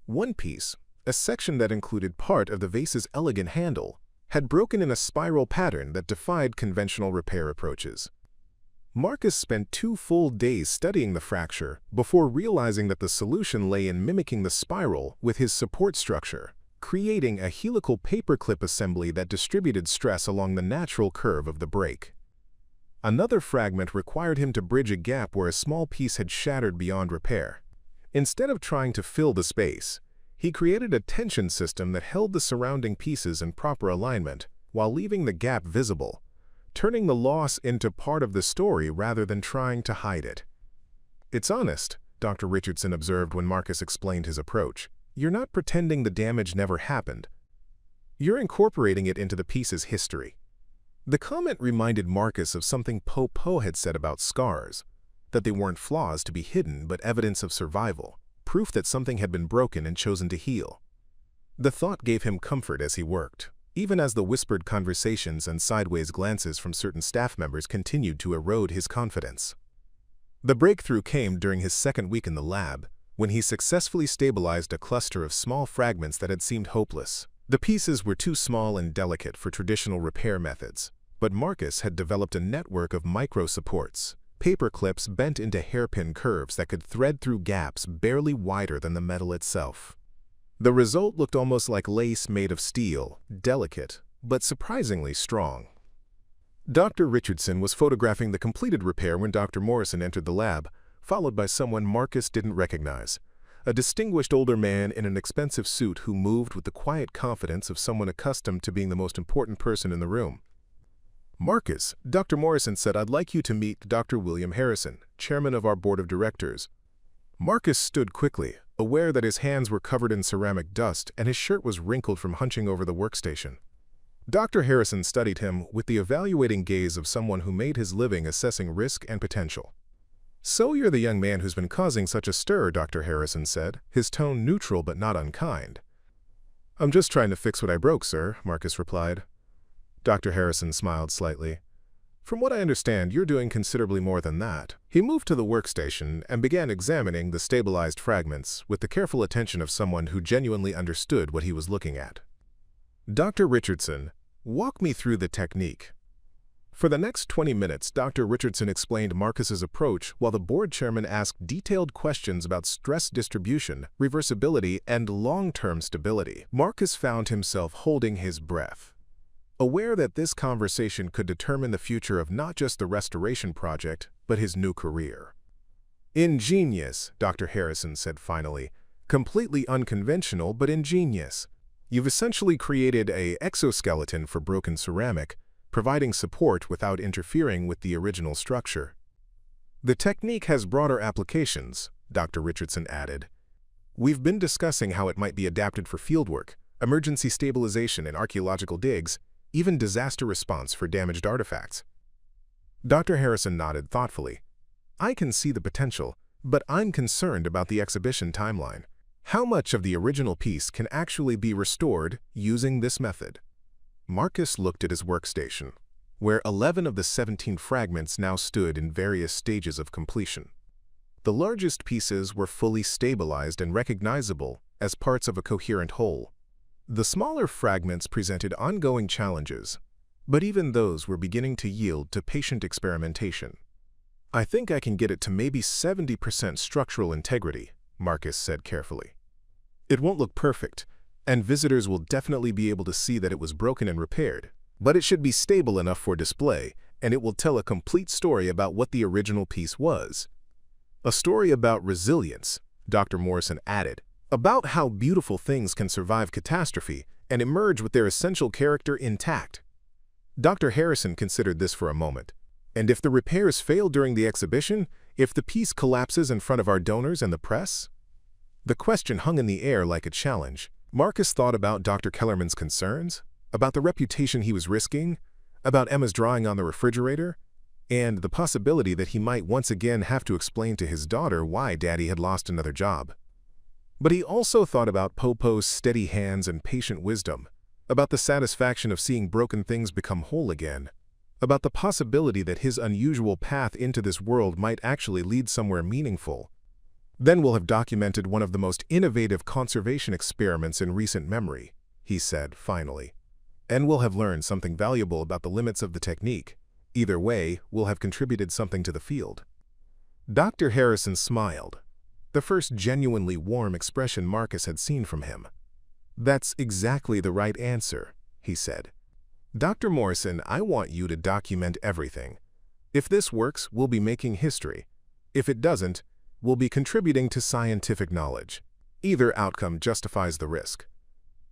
One piece, a section that included part of the vase's elegant handle, had broken in a spiral pattern that defied conventional repair approaches. Marcus spent 2 full days studying the fracture before realizing that the solution lay in mimicking the spiral with his support structure, creating a helical paperclip assembly that distributed stress along the natural curve of the break. Another fragment required him to bridge a gap where a small piece had shattered beyond repair. Instead of trying to fill the space, he created a tension system that held the surrounding pieces in proper alignment while leaving the gap visible, turning the loss into part of the story rather than trying to hide it. "It's honest," Dr. Richardson observed when Marcus explained his approach. "You're not pretending the damage never happened. You're incorporating it into the piece's history." The comment reminded Marcus of something Poe had said about scars, that they weren't flaws to be hidden but evidence of survival, proof that something had been broken and chosen to heal. The thought gave him comfort as he worked, even as the whispered conversations and sideways glances from certain staff members continued to erode his confidence. The breakthrough came during his second week in the lab, when he successfully stabilized a cluster of small fragments that had seemed hopeless. The pieces were too small and delicate for traditional repair methods, but Marcus had developed a network of micro-supports, paperclips bent into hairpin curves that could thread through gaps barely wider than the metal itself. The result looked almost like lace made of steel, delicate, but surprisingly strong. Dr. Richardson was photographing the completed repair when Dr. Morrison entered the lab, followed by someone Marcus didn't recognize, a distinguished older man in an expensive suit who moved with the quiet confidence of someone accustomed to being the most important person in the room. "Marcus," Dr. Morrison said, "I'd like you to meet Dr. William Harrison, chairman of our board of directors." Marcus stood quickly, aware that his hands were covered in ceramic dust and his shirt was wrinkled from hunching over the workstation. Dr. Harrison studied him with the evaluating gaze of someone who made his living assessing risk and potential. "So you're the young man who's been causing such a stir," Dr. Harrison said, his tone neutral but not unkind. "I'm just trying to fix what I broke, sir," Marcus replied. Dr. Harrison smiled slightly. "From what I understand, you're doing considerably more than that." He moved to the workstation and began examining the stabilized fragments with the careful attention of someone who genuinely understood what he was looking at. "Dr. Richardson, walk me through the technique." For the next 20 minutes, Dr. Richardson explained Marcus's approach while the board chairman asked detailed questions about stress distribution, reversibility, and long-term stability. Marcus found himself holding his breath, aware that this conversation could determine the future of not just the restoration project, but his new career. "Ingenious," Dr. Harrison said finally. "Completely unconventional, but ingenious. You've essentially created an exoskeleton for broken ceramic, providing support without interfering with the original structure." "The technique has broader applications," Dr. Richardson added. "We've been discussing how it might be adapted for fieldwork, emergency stabilization in archaeological digs, even disaster response for damaged artifacts." Dr. Harrison nodded thoughtfully. "I can see the potential, but I'm concerned about the exhibition timeline. How much of the original piece can actually be restored using this method?" Marcus looked at his workstation, where 11 of the 17 fragments now stood in various stages of completion. The largest pieces were fully stabilized and recognizable as parts of a coherent whole. The smaller fragments presented ongoing challenges, but even those were beginning to yield to patient experimentation. "I think I can get it to maybe 70% structural integrity," Marcus said carefully. "It won't look perfect, and visitors will definitely be able to see that it was broken and repaired, but it should be stable enough for display, and it will tell a complete story about what the original piece was." "A story about resilience," Dr. Morrison added, "about how beautiful things can survive catastrophe and emerge with their essential character intact." Dr. Harrison considered this for a moment. "And if the repairs fail during the exhibition, if the piece collapses in front of our donors and the press?" The question hung in the air like a challenge. Marcus thought about Dr. Kellerman's concerns, about the reputation he was risking, about Emma's drawing on the refrigerator, and the possibility that he might once again have to explain to his daughter why Daddy had lost another job. But he also thought about Popo's steady hands and patient wisdom, about the satisfaction of seeing broken things become whole again, about the possibility that his unusual path into this world might actually lead somewhere meaningful. "Then we'll have documented one of the most innovative conservation experiments in recent memory," he said finally. "And we'll have learned something valuable about the limits of the technique. Either way, we'll have contributed something to the field." Dr. Harrison smiled, the first genuinely warm expression Marcus had seen from him. "That's exactly the right answer," he said. "Dr. Morrison, I want you to document everything. If this works, we'll be making history. If it doesn't, we'll be contributing to scientific knowledge. Either outcome justifies the risk."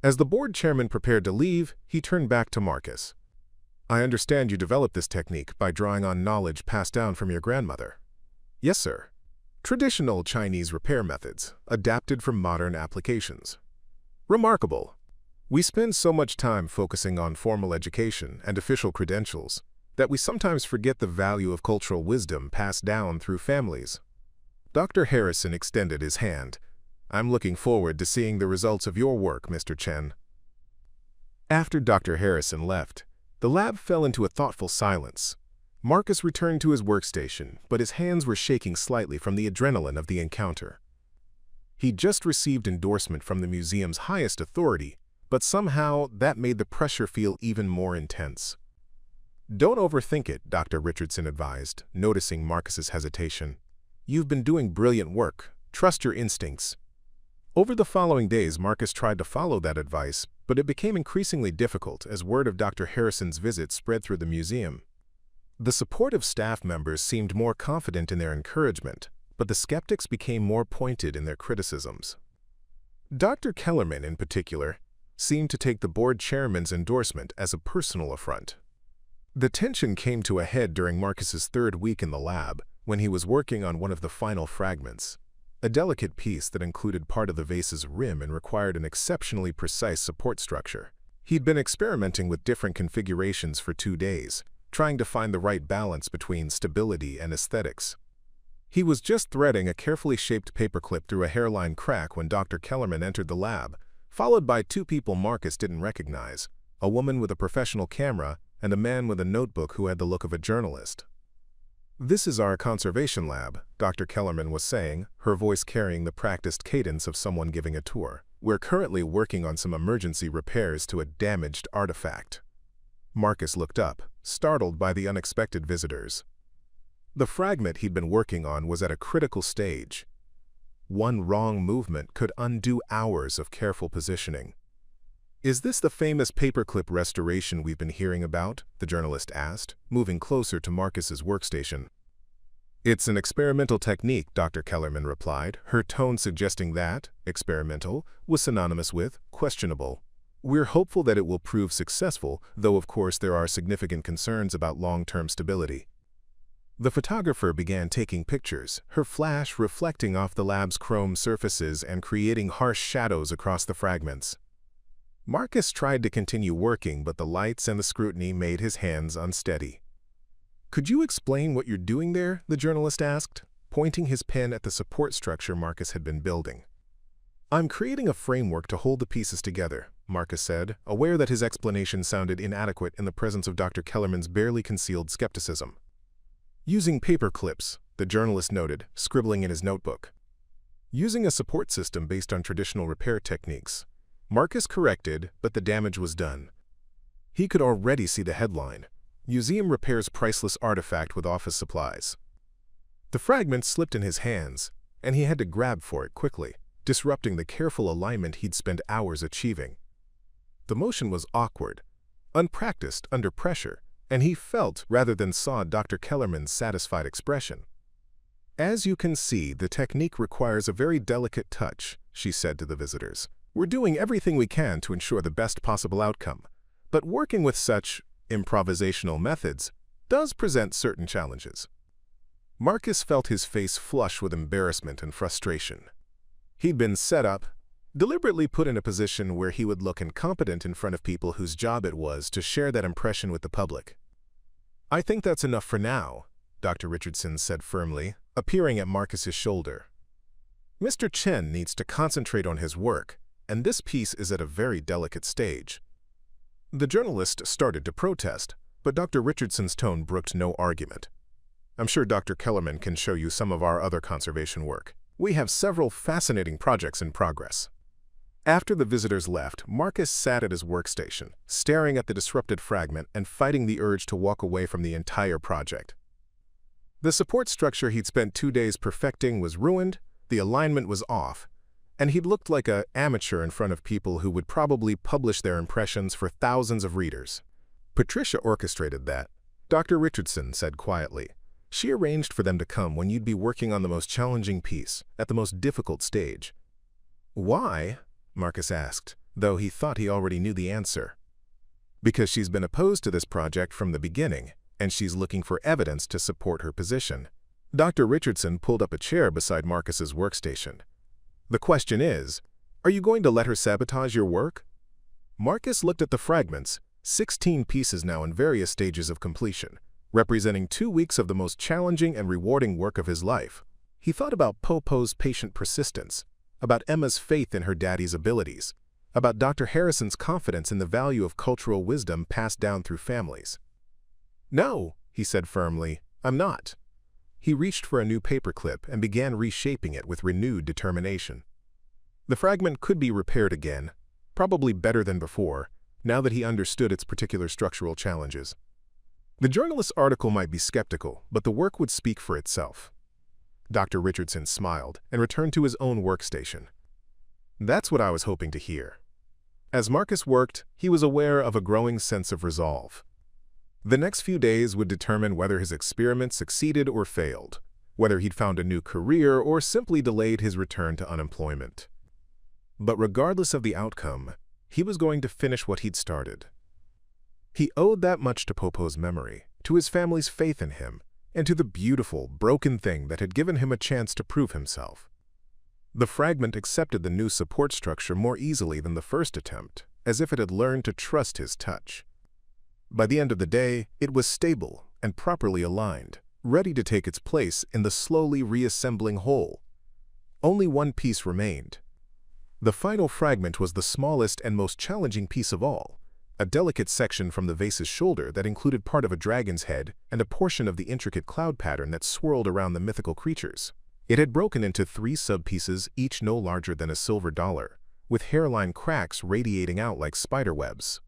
As the board chairman prepared to leave, he turned back to Marcus. "I understand you developed this technique by drawing on knowledge passed down from your grandmother." "Yes, sir. Traditional Chinese repair methods, adapted for modern applications." "Remarkable. We spend so much time focusing on formal education and official credentials that we sometimes forget the value of cultural wisdom passed down through families." Dr. Harrison extended his hand. "I'm looking forward to seeing the results of your work, Mr. Chen." After Dr. Harrison left, the lab fell into a thoughtful silence. Marcus returned to his workstation, but his hands were shaking slightly from the adrenaline of the encounter. He'd just received endorsement from the museum's highest authority, but somehow that made the pressure feel even more intense. "Don't overthink it," Dr. Richardson advised, noticing Marcus's hesitation. "You've been doing brilliant work. Trust your instincts." Over the following days, Marcus tried to follow that advice, but it became increasingly difficult as word of Dr. Harrison's visit spread through the museum. The supportive staff members seemed more confident in their encouragement, but the skeptics became more pointed in their criticisms. Dr. Kellerman, in particular, seemed to take the board chairman's endorsement as a personal affront. The tension came to a head during Marcus's third week in the lab, when he was working on one of the final fragments, a delicate piece that included part of the vase's rim and required an exceptionally precise support structure. He'd been experimenting with different configurations for 2 days, trying to find the right balance between stability and aesthetics. He was just threading a carefully shaped paperclip through a hairline crack when Dr. Kellerman entered the lab, followed by 2 people Marcus didn't recognize, a woman with a professional camera and a man with a notebook who had the look of a journalist. "This is our conservation lab," Dr. Kellerman was saying, her voice carrying the practiced cadence of someone giving a tour. "We're currently working on some emergency repairs to a damaged artifact." Marcus looked up, startled by the unexpected visitors. The fragment he'd been working on was at a critical stage. One wrong movement could undo hours of careful positioning. "Is this the famous paperclip restoration we've been hearing about?" the journalist asked, moving closer to Marcus's workstation. "It's an experimental technique," Dr. Kellerman replied, her tone suggesting that experimental was synonymous with questionable. "We're hopeful that it will prove successful, though of course there are significant concerns about long-term stability." The photographer began taking pictures, her flash reflecting off the lab's chrome surfaces and creating harsh shadows across the fragments. Marcus tried to continue working, but the lights and the scrutiny made his hands unsteady. "Could you explain what you're doing there?" the journalist asked, pointing his pen at the support structure Marcus had been building. "I'm creating a framework to hold the pieces together," Marcus said, aware that his explanation sounded inadequate in the presence of Dr. Kellerman's barely concealed skepticism. Using paper clips, the journalist noted, scribbling in his notebook. Using a support system based on traditional repair techniques, Marcus corrected, but the damage was done. He could already see the headline, "Museum repairs priceless artifact with office supplies." The fragment slipped in his hands, and he had to grab for it quickly, disrupting the careful alignment he'd spent hours achieving. The motion was awkward, unpracticed under pressure, and he felt rather than saw Dr. Kellerman's satisfied expression. "As you can see, the technique requires a very delicate touch," she said to the visitors. "We're doing everything we can to ensure the best possible outcome, but working with such improvisational methods does present certain challenges." Marcus felt his face flush with embarrassment and frustration. He'd been set up, deliberately put in a position where he would look incompetent in front of people whose job it was to share that impression with the public. "I think that's enough for now," Dr. Richardson said firmly, appearing at Marcus's shoulder. "Mr. Chen needs to concentrate on his work, and this piece is at a very delicate stage." The journalist started to protest, but Dr. Richardson's tone brooked no argument. "I'm sure Dr. Kellerman can show you some of our other conservation work. We have several fascinating projects in progress." After the visitors left, Marcus sat at his workstation, staring at the disrupted fragment and fighting the urge to walk away from the entire project. The support structure he'd spent 2 days perfecting was ruined, the alignment was off, and he'd looked like an amateur in front of people who would probably publish their impressions for thousands of readers. "Patricia orchestrated that," Dr. Richardson said quietly. "She arranged for them to come when you'd be working on the most challenging piece, at the most difficult stage." "Why?" Marcus asked, though he thought he already knew the answer. "Because she's been opposed to this project from the beginning, and she's looking for evidence to support her position." Dr. Richardson pulled up a chair beside Marcus's workstation. "The question is, are you going to let her sabotage your work?" Marcus looked at the fragments, 16 pieces now in various stages of completion, representing 2 weeks of the most challenging and rewarding work of his life. He thought about Popo's patient persistence, about Emma's faith in her daddy's abilities, about Dr. Harrison's confidence in the value of cultural wisdom passed down through families. "No," he said firmly, "I'm not." He reached for a new paperclip and began reshaping it with renewed determination. The fragment could be repaired again, probably better than before, now that he understood its particular structural challenges. The journalist's article might be skeptical, but the work would speak for itself. Dr. Richardson smiled and returned to his own workstation. "That's what I was hoping to hear." As Marcus worked, he was aware of a growing sense of resolve. The next few days would determine whether his experiment succeeded or failed, whether he'd found a new career or simply delayed his return to unemployment. But regardless of the outcome, he was going to finish what he'd started. He owed that much to Popo's memory, to his family's faith in him, and to the beautiful, broken thing that had given him a chance to prove himself. The fragment accepted the new support structure more easily than the first attempt, as if it had learned to trust his touch. By the end of the day, it was stable and properly aligned, ready to take its place in the slowly reassembling whole. Only one piece remained. The final fragment was the smallest and most challenging piece of all, a delicate section from the vase's shoulder that included part of a dragon's head and a portion of the intricate cloud pattern that swirled around the mythical creatures. It had broken into 3 sub-pieces, each no larger than a silver dollar, with hairline cracks radiating out like spider webs.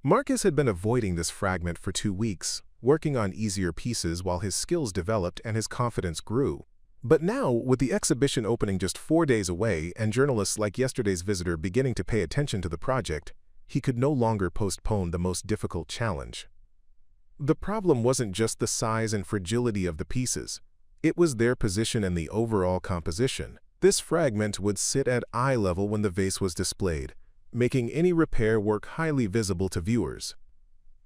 Marcus had been avoiding this fragment for 2 weeks, working on easier pieces while his skills developed and his confidence grew. But now, with the exhibition opening just 4 days away and journalists like yesterday's visitor beginning to pay attention to the project, he could no longer postpone the most difficult challenge. The problem wasn't just the size and fragility of the pieces. It was their position in the overall composition. This fragment would sit at eye level when the vase was displayed, making any repair work highly visible to viewers.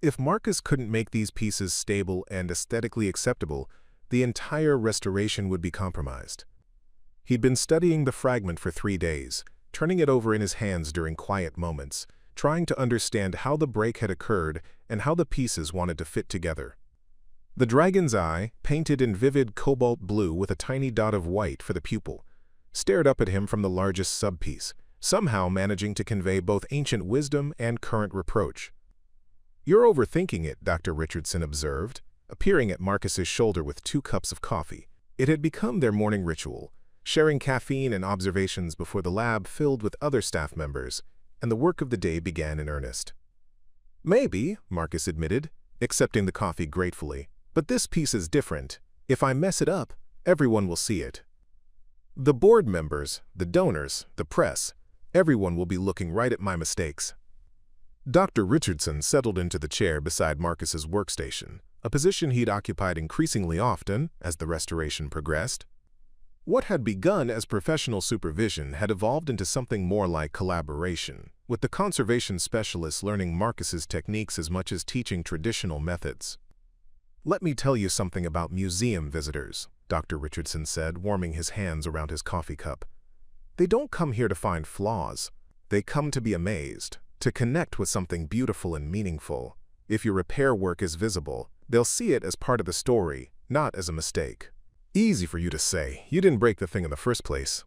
If Marcus couldn't make these pieces stable and aesthetically acceptable, the entire restoration would be compromised. He'd been studying the fragment for 3 days, turning it over in his hands during quiet moments, trying to understand how the break had occurred and how the pieces wanted to fit together. The dragon's eye, painted in vivid cobalt blue with a tiny dot of white for the pupil, stared up at him from the largest subpiece, somehow managing to convey both ancient wisdom and current reproach. "You're overthinking it," Dr. Richardson observed, appearing at Marcus's shoulder with 2 cups of coffee. It had become their morning ritual, sharing caffeine and observations before the lab filled with other staff members, and the work of the day began in earnest. "Maybe," Marcus admitted, accepting the coffee gratefully, "but this piece is different. If I mess it up, everyone will see it. The board members, the donors, the press, everyone will be looking right at my mistakes." Dr. Richardson settled into the chair beside Marcus's workstation, a position he'd occupied increasingly often as the restoration progressed. What had begun as professional supervision had evolved into something more like collaboration, with the conservation specialists learning Marcus's techniques as much as teaching traditional methods. "Let me tell you something about museum visitors," Dr. Richardson said, warming his hands around his coffee cup. "They don't come here to find flaws. They come to be amazed, to connect with something beautiful and meaningful. If your repair work is visible, they'll see it as part of the story, not as a mistake." "Easy for you to say. You didn't break the thing in the first place."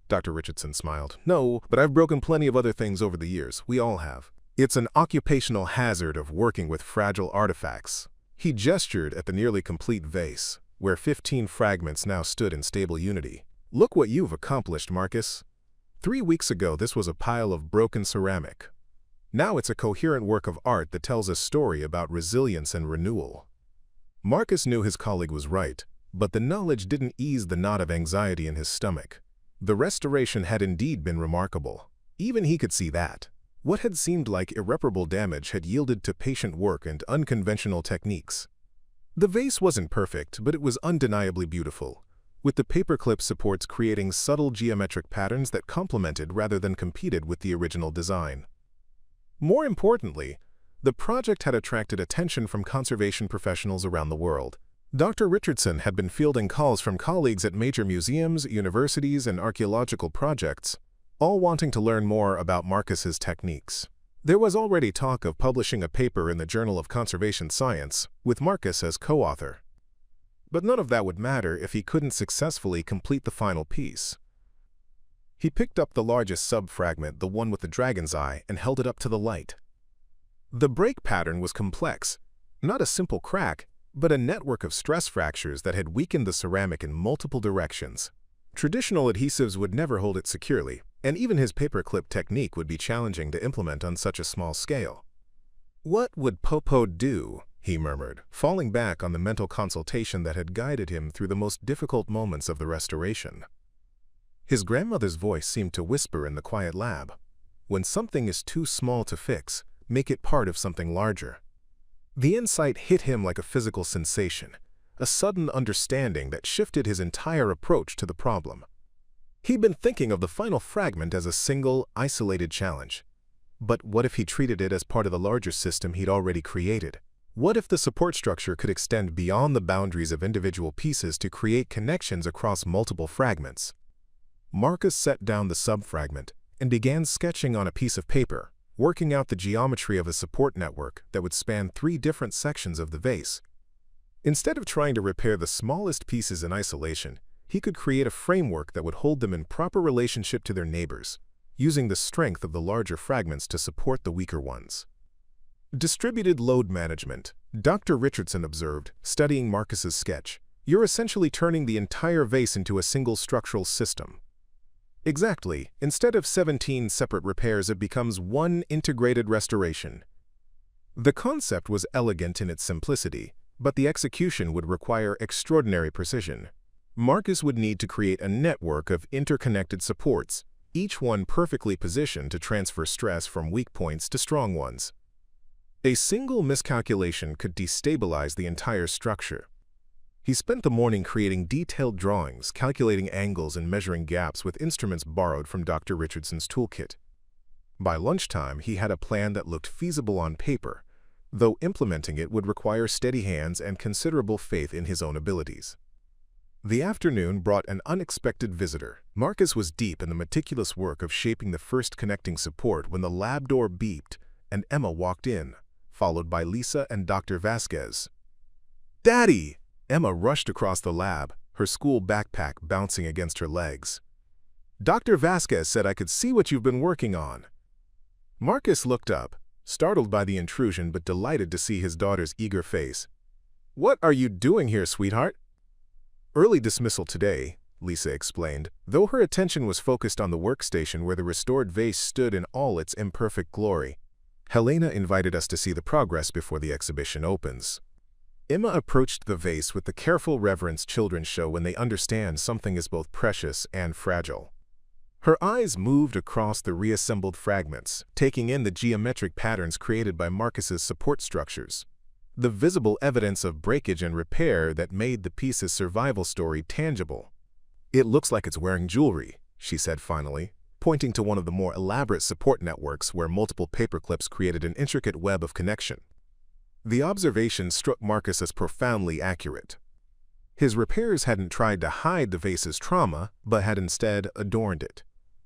Dr. Richardson smiled. "No, but I've broken plenty of other things over the years. We all have. It's an occupational hazard of working with fragile artifacts." He gestured at the nearly complete vase, where 15 fragments now stood in stable unity. "Look what you've accomplished, Marcus. 3 weeks ago, this was a pile of broken ceramic. Now it's a coherent work of art that tells a story about resilience and renewal." Marcus knew his colleague was right, but the knowledge didn't ease the knot of anxiety in his stomach. The restoration had indeed been remarkable. Even he could see that. What had seemed like irreparable damage had yielded to patient work and unconventional techniques. The vase wasn't perfect, but it was undeniably beautiful, with the paperclip supports creating subtle geometric patterns that complemented rather than competed with the original design. More importantly, the project had attracted attention from conservation professionals around the world. Dr. Richardson had been fielding calls from colleagues at major museums, universities, and archaeological projects, all wanting to learn more about Marcus's techniques. There was already talk of publishing a paper in the Journal of Conservation Science, with Marcus as co-author. But none of that would matter if he couldn't successfully complete the final piece. He picked up the largest sub-fragment, the one with the dragon's eye, and held it up to the light. The break pattern was complex, not a simple crack, but a network of stress fractures that had weakened the ceramic in multiple directions. Traditional adhesives would never hold it securely, and even his paperclip technique would be challenging to implement on such a small scale. "What would Popo do?" he murmured, falling back on the mental consultation that had guided him through the most difficult moments of the restoration. His grandmother's voice seemed to whisper in the quiet lab, "When something is too small to fix, make it part of something larger." The insight hit him like a physical sensation, a sudden understanding that shifted his entire approach to the problem. He'd been thinking of the final fragment as a single, isolated challenge. But what if he treated it as part of the larger system he'd already created? What if the support structure could extend beyond the boundaries of individual pieces to create connections across multiple fragments? Marcus set down the sub-fragment and began sketching on a piece of paper, working out the geometry of a support network that would span 3 different sections of the vase. Instead of trying to repair the smallest pieces in isolation, he could create a framework that would hold them in proper relationship to their neighbors, using the strength of the larger fragments to support the weaker ones. Distributed load management, Dr. Richardson observed, studying Marcus's sketch. "You're essentially turning the entire vase into a single structural system." Exactly. Instead of 17 separate repairs, it becomes one integrated restoration. The concept was elegant in its simplicity, but the execution would require extraordinary precision. Marcus would need to create a network of interconnected supports, each one perfectly positioned to transfer stress from weak points to strong ones. A single miscalculation could destabilize the entire structure. He spent the morning creating detailed drawings, calculating angles and measuring gaps with instruments borrowed from Dr. Richardson's toolkit. By lunchtime, he had a plan that looked feasible on paper, though implementing it would require steady hands and considerable faith in his own abilities. The afternoon brought an unexpected visitor. Marcus was deep in the meticulous work of shaping the first connecting support when the lab door beeped and Emma walked in, followed by Lisa and Dr. Vasquez. "Daddy!" Emma rushed across the lab, her school backpack bouncing against her legs. "Dr. Vasquez said I could see what you've been working on." Marcus looked up, startled by the intrusion but delighted to see his daughter's eager face. What are you doing here, sweetheart? Early dismissal today, Lisa explained, though her attention was focused on the workstation where the restored vase stood in all its imperfect glory. Helena invited us to see the progress before the exhibition opens. Emma approached the vase with the careful reverence children show when they understand something is both precious and fragile. Her eyes moved across the reassembled fragments, taking in the geometric patterns created by Marcus's support structures. The visible evidence of breakage and repair that made the piece's survival story tangible. "It looks like it's wearing jewelry," she said finally, pointing to one of the more elaborate support networks where multiple paperclips created an intricate web of connection. The observation struck Marcus as profoundly accurate. His repairs hadn't tried to hide the vase's trauma, but had instead adorned it,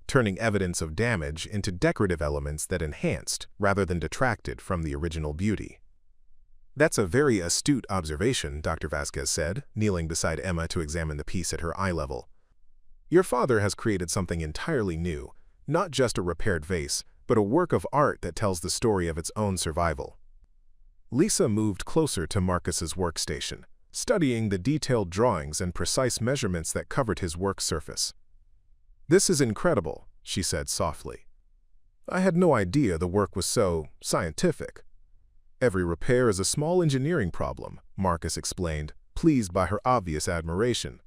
turning evidence of damage into decorative elements that enhanced, rather than detracted, from the original beauty. "That's a very astute observation," Dr. Vasquez said, kneeling beside Emma to examine the piece at her eye level. "Your father has created something entirely new, not just a repaired vase, but a work of art that tells the story of its own survival." Lisa moved closer to Marcus's workstation, studying the detailed drawings and precise measurements that covered his work surface. "This is incredible," she said softly. "I had no idea the work was so scientific." "Every repair is a small engineering problem," Marcus explained, pleased by her obvious admiration.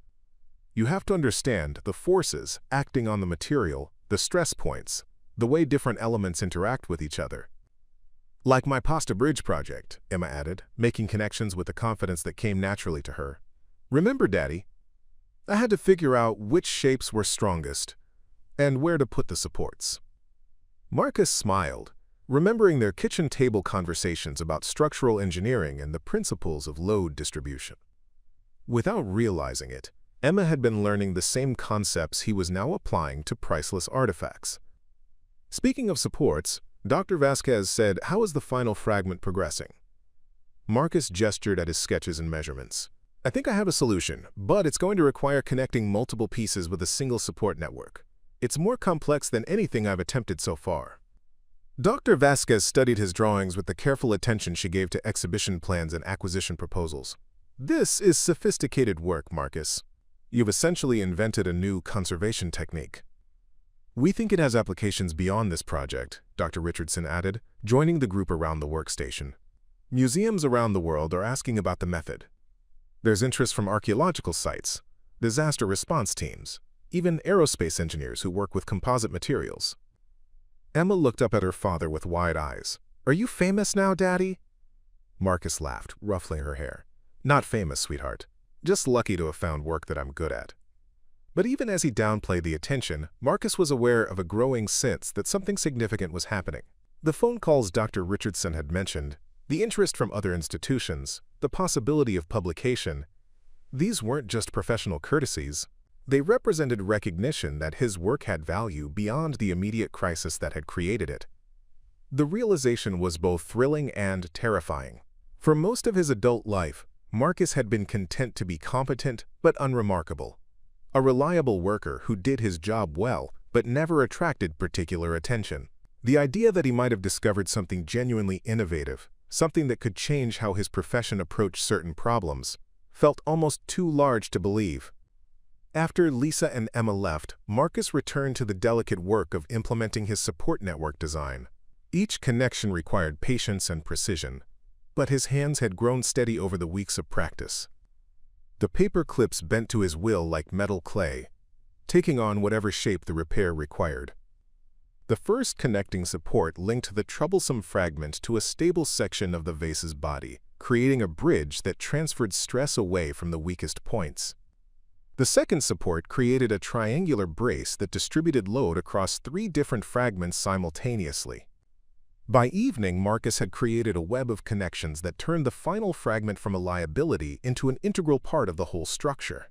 "You have to understand the forces acting on the material, the stress points, the way different elements interact with each other." "Like my pasta bridge project," Emma added, making connections with the confidence that came naturally to her. "Remember, Daddy? I had to figure out which shapes were strongest and where to put the supports." Marcus smiled, remembering their kitchen table conversations about structural engineering and the principles of load distribution. Without realizing it, Emma had been learning the same concepts he was now applying to priceless artifacts. "Speaking of supports," Dr. Vasquez said, "how is the final fragment progressing?" Marcus gestured at his sketches and measurements. "I think I have a solution, but it's going to require connecting multiple pieces with a single support network. It's more complex than anything I've attempted so far." Dr. Vasquez studied his drawings with the careful attention she gave to exhibition plans and acquisition proposals. "This is sophisticated work, Marcus. You've essentially invented a new conservation technique." "We think it has applications beyond this project," Dr. Richardson added, joining the group around the workstation. "Museums around the world are asking about the method. There's interest from archaeological sites, disaster response teams, even aerospace engineers who work with composite materials." Emma looked up at her father with wide eyes. "Are you famous now, Daddy?" Marcus laughed, ruffling her hair. "Not famous, sweetheart. Just lucky to have found work that I'm good at." But even as he downplayed the attention, Marcus was aware of a growing sense that something significant was happening. The phone calls Dr. Richardson had mentioned, the interest from other institutions, the possibility of publication, these weren't just professional courtesies. They represented recognition that his work had value beyond the immediate crisis that had created it. The realization was both thrilling and terrifying. For most of his adult life, Marcus had been content to be competent but unremarkable. A reliable worker who did his job well but never attracted particular attention. The idea that he might have discovered something genuinely innovative, something that could change how his profession approached certain problems, felt almost too large to believe. After Lisa and Emma left, Marcus returned to the delicate work of implementing his support network design. Each connection required patience and precision, but his hands had grown steady over the weeks of practice. The paper clips bent to his will like metal clay, taking on whatever shape the repair required. The first connecting support linked the troublesome fragment to a stable section of the vase's body, creating a bridge that transferred stress away from the weakest points. The second support created a triangular brace that distributed load across 3 different fragments simultaneously. By evening, Marcus had created a web of connections that turned the final fragment from a liability into an integral part of the whole structure.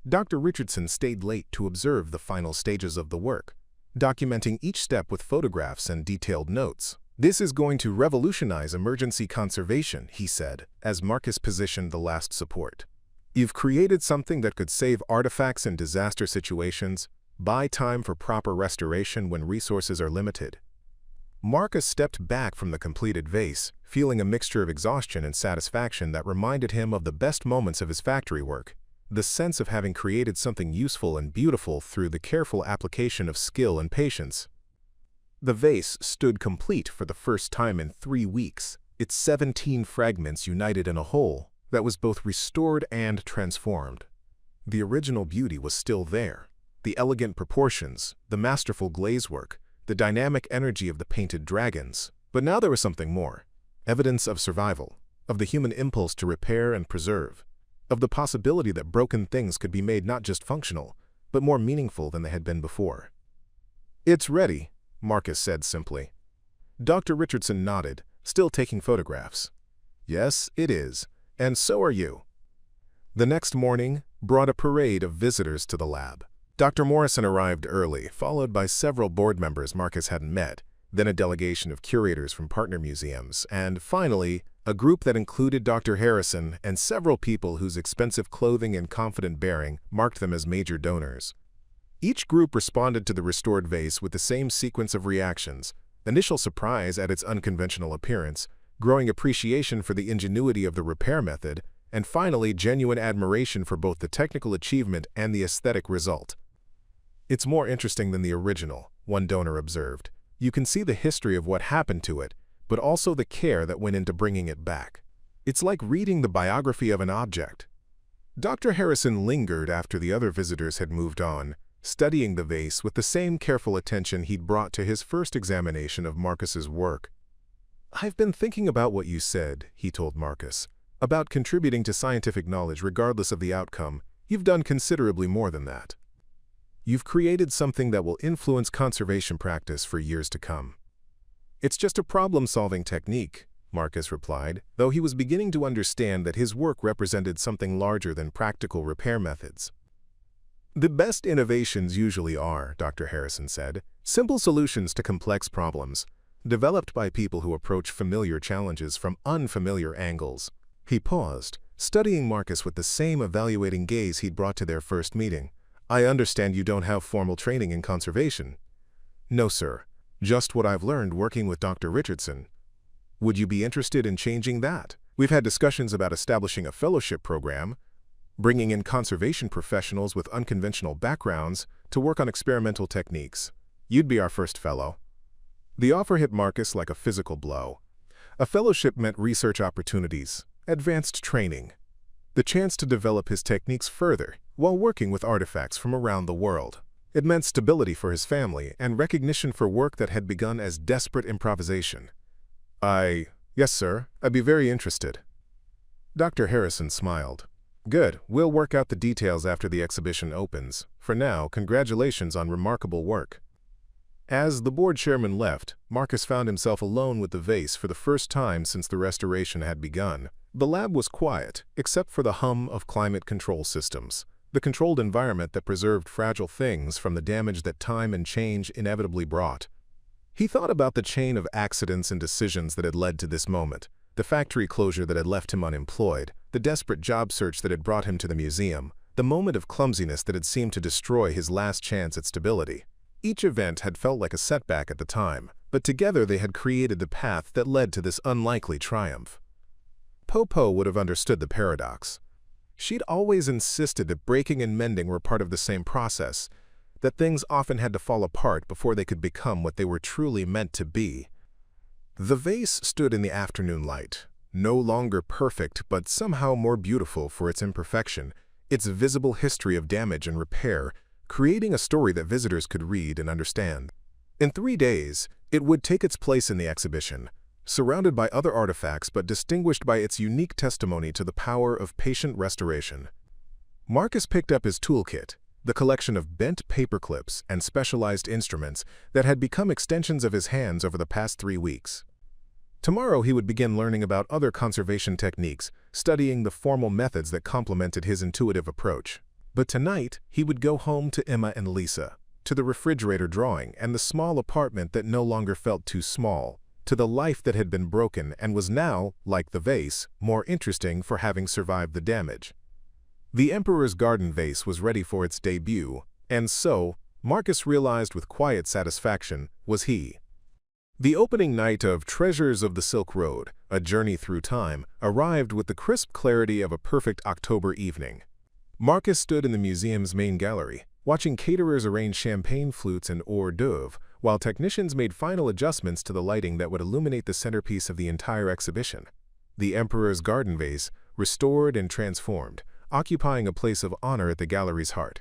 Dr. Richardson stayed late to observe the final stages of the work, documenting each step with photographs and detailed notes. "This is going to revolutionize emergency conservation," he said, as Marcus positioned the last support. "You've created something that could save artifacts in disaster situations, buy time for proper restoration when resources are limited. Marcus stepped back from the completed vase, feeling a mixture of exhaustion and satisfaction that reminded him of the best moments of his factory work, the sense of having created something useful and beautiful through the careful application of skill and patience. The vase stood complete for the first time in 3 weeks, its 17 fragments united in a whole that was both restored and transformed. The original beauty was still there, the elegant proportions, the masterful glazework, the dynamic energy of the painted dragons, but now there was something more, evidence of survival, of the human impulse to repair and preserve, of the possibility that broken things could be made not just functional, but more meaningful than they had been before. "It's ready," Marcus said simply. Dr. Richardson nodded, still taking photographs. "Yes, it is, and so are you." The next morning brought a parade of visitors to the lab. Dr. Morrison arrived early, followed by several board members Marcus hadn't met, then a delegation of curators from partner museums, and finally, a group that included Dr. Harrison and several people whose expensive clothing and confident bearing marked them as major donors. Each group responded to the restored vase with the same sequence of reactions: initial surprise at its unconventional appearance, growing appreciation for the ingenuity of the repair method, and finally genuine admiration for both the technical achievement and the aesthetic result. "It's more interesting than the original," one donor observed. "You can see the history of what happened to it, but also the care that went into bringing it back. It's like reading the biography of an object." Dr. Harrison lingered after the other visitors had moved on, studying the vase with the same careful attention he'd brought to his first examination of Marcus's work. "I've been thinking about what you said," he told Marcus, "about contributing to scientific knowledge regardless of the outcome. You've done considerably more than that. You've created something that will influence conservation practice for years to come." "It's just a problem-solving technique," Marcus replied, though he was beginning to understand that his work represented something larger than practical repair methods. "The best innovations usually are," Dr. Harrison said, "simple solutions to complex problems, developed by people who approach familiar challenges from unfamiliar angles." He paused, studying Marcus with the same evaluating gaze he'd brought to their first meeting. "I understand you don't have formal training in conservation." "No, sir. Just what I've learned working with Dr. Richardson." "Would you be interested in changing that? We've had discussions about establishing a fellowship program, bringing in conservation professionals with unconventional backgrounds to work on experimental techniques. You'd be our first fellow." The offer hit Marcus like a physical blow. A fellowship meant research opportunities, advanced training, the chance to develop his techniques further while working with artifacts from around the world. It meant stability for his family and recognition for work that had begun as desperate improvisation. Yes, sir, I'd be very interested." Dr. Harrison smiled. "Good, we'll work out the details after the exhibition opens. For now, congratulations on remarkable work." As the board chairman left, Marcus found himself alone with the vase for the first time since the restoration had begun. The lab was quiet, except for the hum of climate control systems, the controlled environment that preserved fragile things from the damage that time and change inevitably brought. He thought about the chain of accidents and decisions that had led to this moment, the factory closure that had left him unemployed, the desperate job search that had brought him to the museum, the moment of clumsiness that had seemed to destroy his last chance at stability. Each event had felt like a setback at the time, but together they had created the path that led to this unlikely triumph. Popo would have understood the paradox. She'd always insisted that breaking and mending were part of the same process, that things often had to fall apart before they could become what they were truly meant to be. The vase stood in the afternoon light, no longer perfect but somehow more beautiful for its imperfection, its visible history of damage and repair, creating a story that visitors could read and understand. In 3 days, it would take its place in the exhibition, surrounded by other artifacts but distinguished by its unique testimony to the power of patient restoration. Marcus picked up his toolkit, the collection of bent paperclips and specialized instruments that had become extensions of his hands over the past 3 weeks. Tomorrow he would begin learning about other conservation techniques, studying the formal methods that complemented his intuitive approach. But tonight, he would go home to Emma and Lisa, to the refrigerator drawing and the small apartment that no longer felt too small, to the life that had been broken and was now, like the vase, more interesting for having survived the damage. The Emperor's Garden vase was ready for its debut, and so, Marcus realized with quiet satisfaction, was he. The opening night of Treasures of the Silk Road, A Journey Through Time, arrived with the crisp clarity of a perfect October evening. Marcus stood in the museum's main gallery, watching caterers arrange champagne flutes and hors d'oeuvre, while technicians made final adjustments to the lighting that would illuminate the centerpiece of the entire exhibition. The Emperor's garden vase, restored and transformed, occupying a place of honor at the gallery's heart.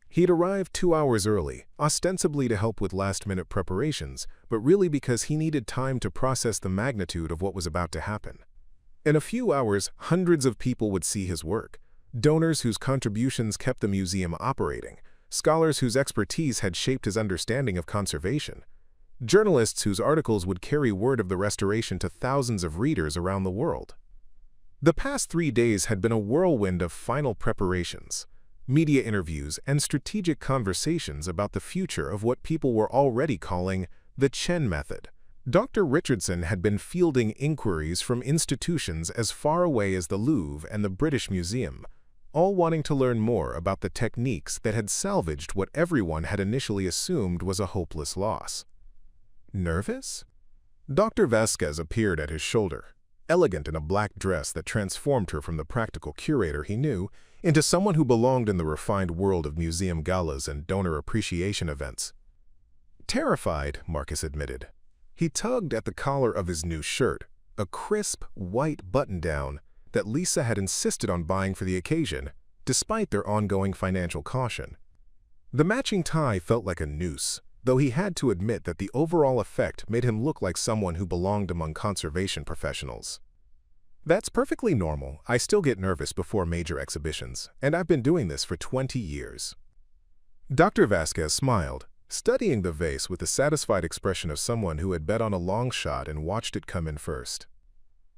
He'd arrived 2 hours early, ostensibly to help with last-minute preparations, but really because he needed time to process the magnitude of what was about to happen. In a few hours, hundreds of people would see his work. Donors whose contributions kept the museum operating, scholars whose expertise had shaped his understanding of conservation, journalists whose articles would carry word of the restoration to thousands of readers around the world. The past 3 days had been a whirlwind of final preparations, media interviews, and strategic conversations about the future of what people were already calling the Chen method. Dr. Richardson had been fielding inquiries from institutions as far away as the Louvre and the British Museum, all wanting to learn more about the techniques that had salvaged what everyone had initially assumed was a hopeless loss. Nervous? Dr. Vasquez appeared at his shoulder, elegant in a black dress that transformed her from the practical curator he knew into someone who belonged in the refined world of museum galas and donor appreciation events. Terrified, Marcus admitted. He tugged at the collar of his new shirt, a crisp, white button-down that Lisa had insisted on buying for the occasion, despite their ongoing financial caution. The matching tie felt like a noose, though he had to admit that the overall effect made him look like someone who belonged among conservation professionals. That's perfectly normal. I still get nervous before major exhibitions, and I've been doing this for 20 years. Dr. Vasquez smiled, studying the vase with the satisfied expression of someone who had bet on a long shot and watched it come in first.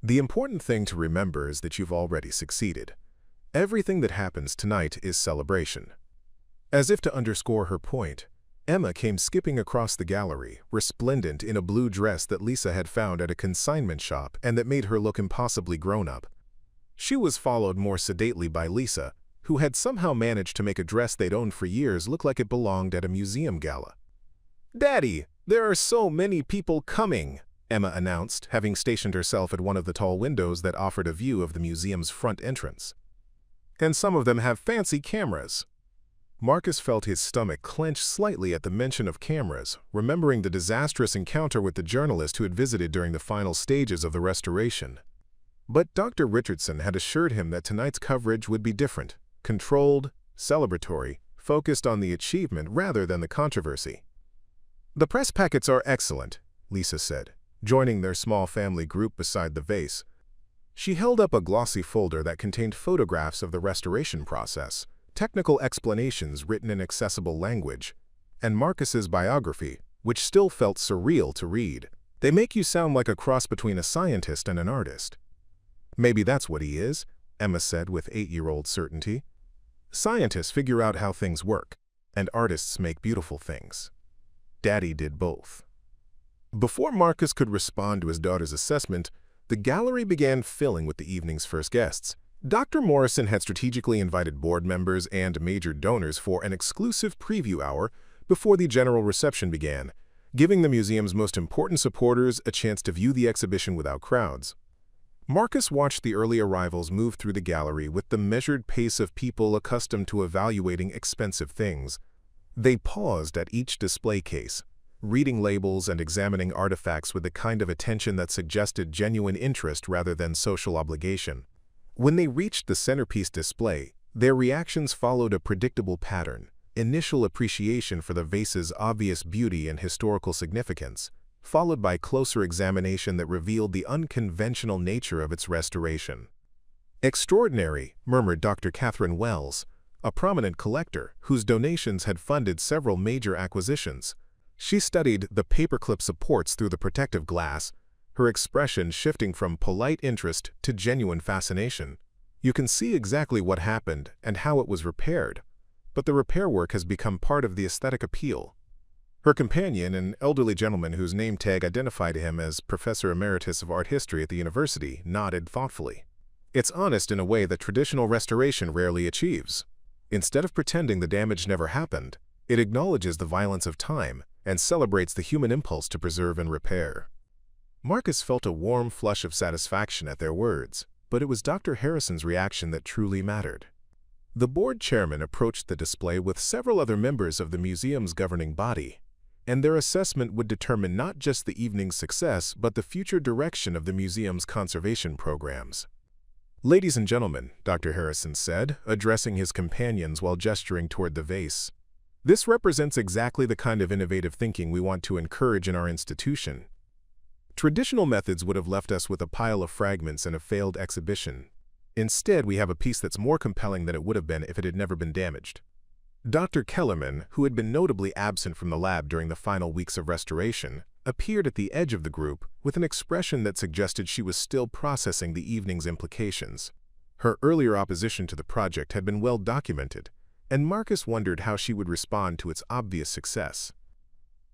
The important thing to remember is that you've already succeeded. Everything that happens tonight is celebration. As if to underscore her point, Emma came skipping across the gallery, resplendent in a blue dress that Lisa had found at a consignment shop and that made her look impossibly grown-up. She was followed more sedately by Lisa, who had somehow managed to make a dress they'd owned for years look like it belonged at a museum gala. "Daddy, there are so many people coming," Emma announced, having stationed herself at one of the tall windows that offered a view of the museum's front entrance. "And some of them have fancy cameras." Marcus felt his stomach clench slightly at the mention of cameras, remembering the disastrous encounter with the journalist who had visited during the final stages of the restoration. But Dr. Richardson had assured him that tonight's coverage would be different, controlled, celebratory, focused on the achievement rather than the controversy. "The press packets are excellent," Lisa said, joining their small family group beside the vase. She held up a glossy folder that contained photographs of the restoration process, technical explanations written in accessible language, and Marcus's biography, which still felt surreal to read. "They make you sound like a cross between a scientist and an artist." "Maybe that's what he is," Emma said with 8-year-old certainty. "Scientists figure out how things work, and artists make beautiful things. Daddy did both." Before Marcus could respond to his daughter's assessment, the gallery began filling with the evening's first guests. Dr. Morrison had strategically invited board members and major donors for an exclusive preview hour before the general reception began, giving the museum's most important supporters a chance to view the exhibition without crowds. Marcus watched the early arrivals move through the gallery with the measured pace of people accustomed to evaluating expensive things. They paused at each display case, reading labels and examining artifacts with the kind of attention that suggested genuine interest rather than social obligation. When they reached the centerpiece display, their reactions followed a predictable pattern: initial appreciation for the vase's obvious beauty and historical significance, followed by closer examination that revealed the unconventional nature of its restoration. "Extraordinary," murmured Dr. Catherine Wells, a prominent collector whose donations had funded several major acquisitions. She studied the paperclip supports through the protective glass, her expression shifting from polite interest to genuine fascination. "You can see exactly what happened and how it was repaired, but the repair work has become part of the aesthetic appeal." Her companion, an elderly gentleman whose name tag identified him as Professor Emeritus of Art History at the university, nodded thoughtfully. "It's honest in a way that traditional restoration rarely achieves. Instead of pretending the damage never happened, it acknowledges the violence of time and celebrates the human impulse to preserve and repair. Marcus felt a warm flush of satisfaction at their words, but it was Dr. Harrison's reaction that truly mattered. The board chairman approached the display with several other members of the museum's governing body, and their assessment would determine not just the evening's success but the future direction of the museum's conservation programs. "Ladies and gentlemen," Dr. Harrison said, addressing his companions while gesturing toward the vase, "this represents exactly the kind of innovative thinking we want to encourage in our institution. Traditional methods would have left us with a pile of fragments and a failed exhibition. Instead, we have a piece that's more compelling than it would have been if it had never been damaged." Dr. Kellerman, who had been notably absent from the lab during the final weeks of restoration, appeared at the edge of the group with an expression that suggested she was still processing the evening's implications. Her earlier opposition to the project had been well documented, and Marcus wondered how she would respond to its obvious success.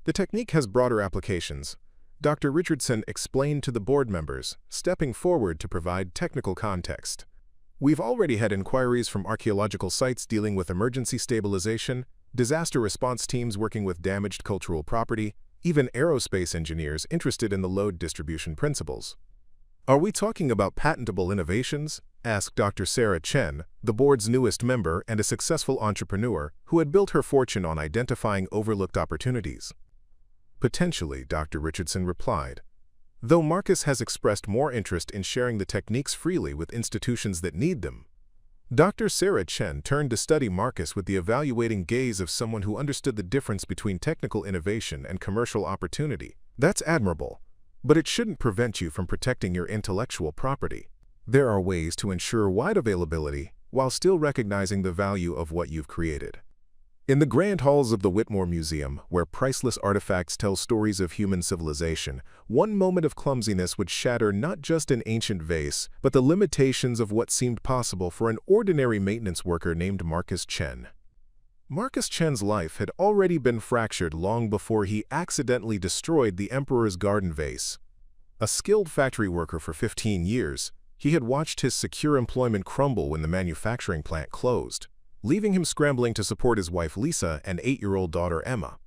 "The technique has broader applications," Dr. Richardson explained to the board members, stepping forward to provide technical context. "We've already had inquiries from archaeological sites dealing with emergency stabilization, disaster response teams working with damaged cultural property, even aerospace engineers interested in the load distribution principles." "Are we talking about patentable innovations?" asked Dr. Sarah Chen, the board's newest member and a successful entrepreneur who had built her fortune on identifying overlooked opportunities. "Potentially," Dr. Richardson replied, "though Marcus has expressed more interest in sharing the techniques freely with institutions that need them." Dr. Sarah Chen turned to study Marcus with the evaluating gaze of someone who understood the difference between technical innovation and commercial opportunity. "That's admirable, but it shouldn't prevent you from protecting your intellectual property. There are ways to ensure wide availability while still recognizing the value of what you've created." In the grand halls of the Whitmore Museum, where priceless artifacts tell stories of human civilization, one moment of clumsiness would shatter not just an ancient vase, but the limitations of what seemed possible for an ordinary maintenance worker named Marcus Chen. Marcus Chen's life had already been fractured long before he accidentally destroyed the Emperor's Garden vase. A skilled factory worker for 15 years, he had watched his secure employment crumble when the manufacturing plant closed, leaving him scrambling to support his wife Lisa and 8-year-old daughter Emma.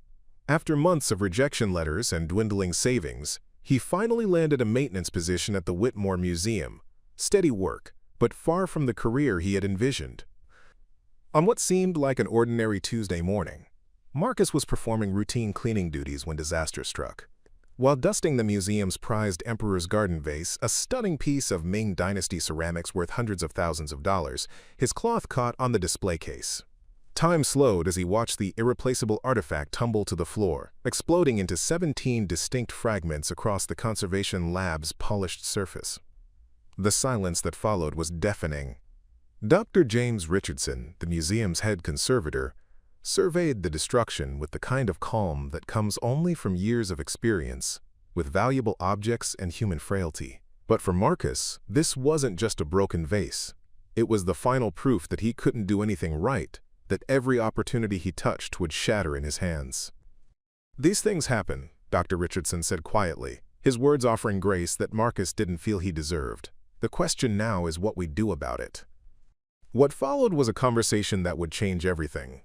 After months of rejection letters and dwindling savings, he finally landed a maintenance position at the Whitmore Museum. Steady work, but far from the career he had envisioned. On what seemed like an ordinary Tuesday morning, Marcus was performing routine cleaning duties when disaster struck. While dusting the museum's prized Emperor's Garden vase, a stunning piece of Ming Dynasty ceramics worth hundreds of thousands of dollars, his cloth caught on the display case. Time slowed as he watched the irreplaceable artifact tumble to the floor, exploding into 17 distinct fragments across the conservation lab's polished surface. The silence that followed was deafening. Dr. James Richardson, the museum's head conservator, surveyed the destruction with the kind of calm that comes only from years of experience with valuable objects and human frailty. But for Marcus, this wasn't just a broken vase. It was the final proof that he couldn't do anything right, that every opportunity he touched would shatter in his hands. "These things happen," Dr. Richardson said quietly, his words offering grace that Marcus didn't feel he deserved. "The question now is what we do about it." What followed was a conversation that would change everything.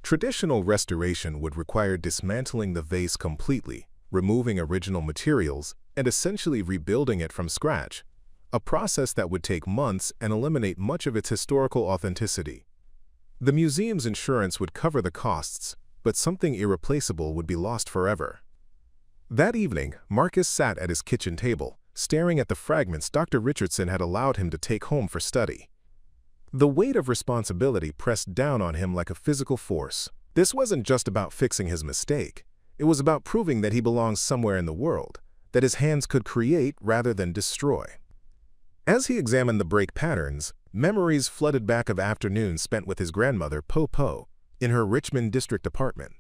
Traditional restoration would require dismantling the vase completely, removing original materials, and essentially rebuilding it from scratch, a process that would take months and eliminate much of its historical authenticity. The museum's insurance would cover the costs, but something irreplaceable would be lost forever. That evening, Marcus sat at his kitchen table, staring at the fragments Dr. Richardson had allowed him to take home for study. The weight of responsibility pressed down on him like a physical force. This wasn't just about fixing his mistake. It was about proving that he belongs somewhere in the world, that his hands could create rather than destroy. As he examined the break patterns, memories flooded back of afternoons spent with his grandmother, Po, in her Richmond district apartment.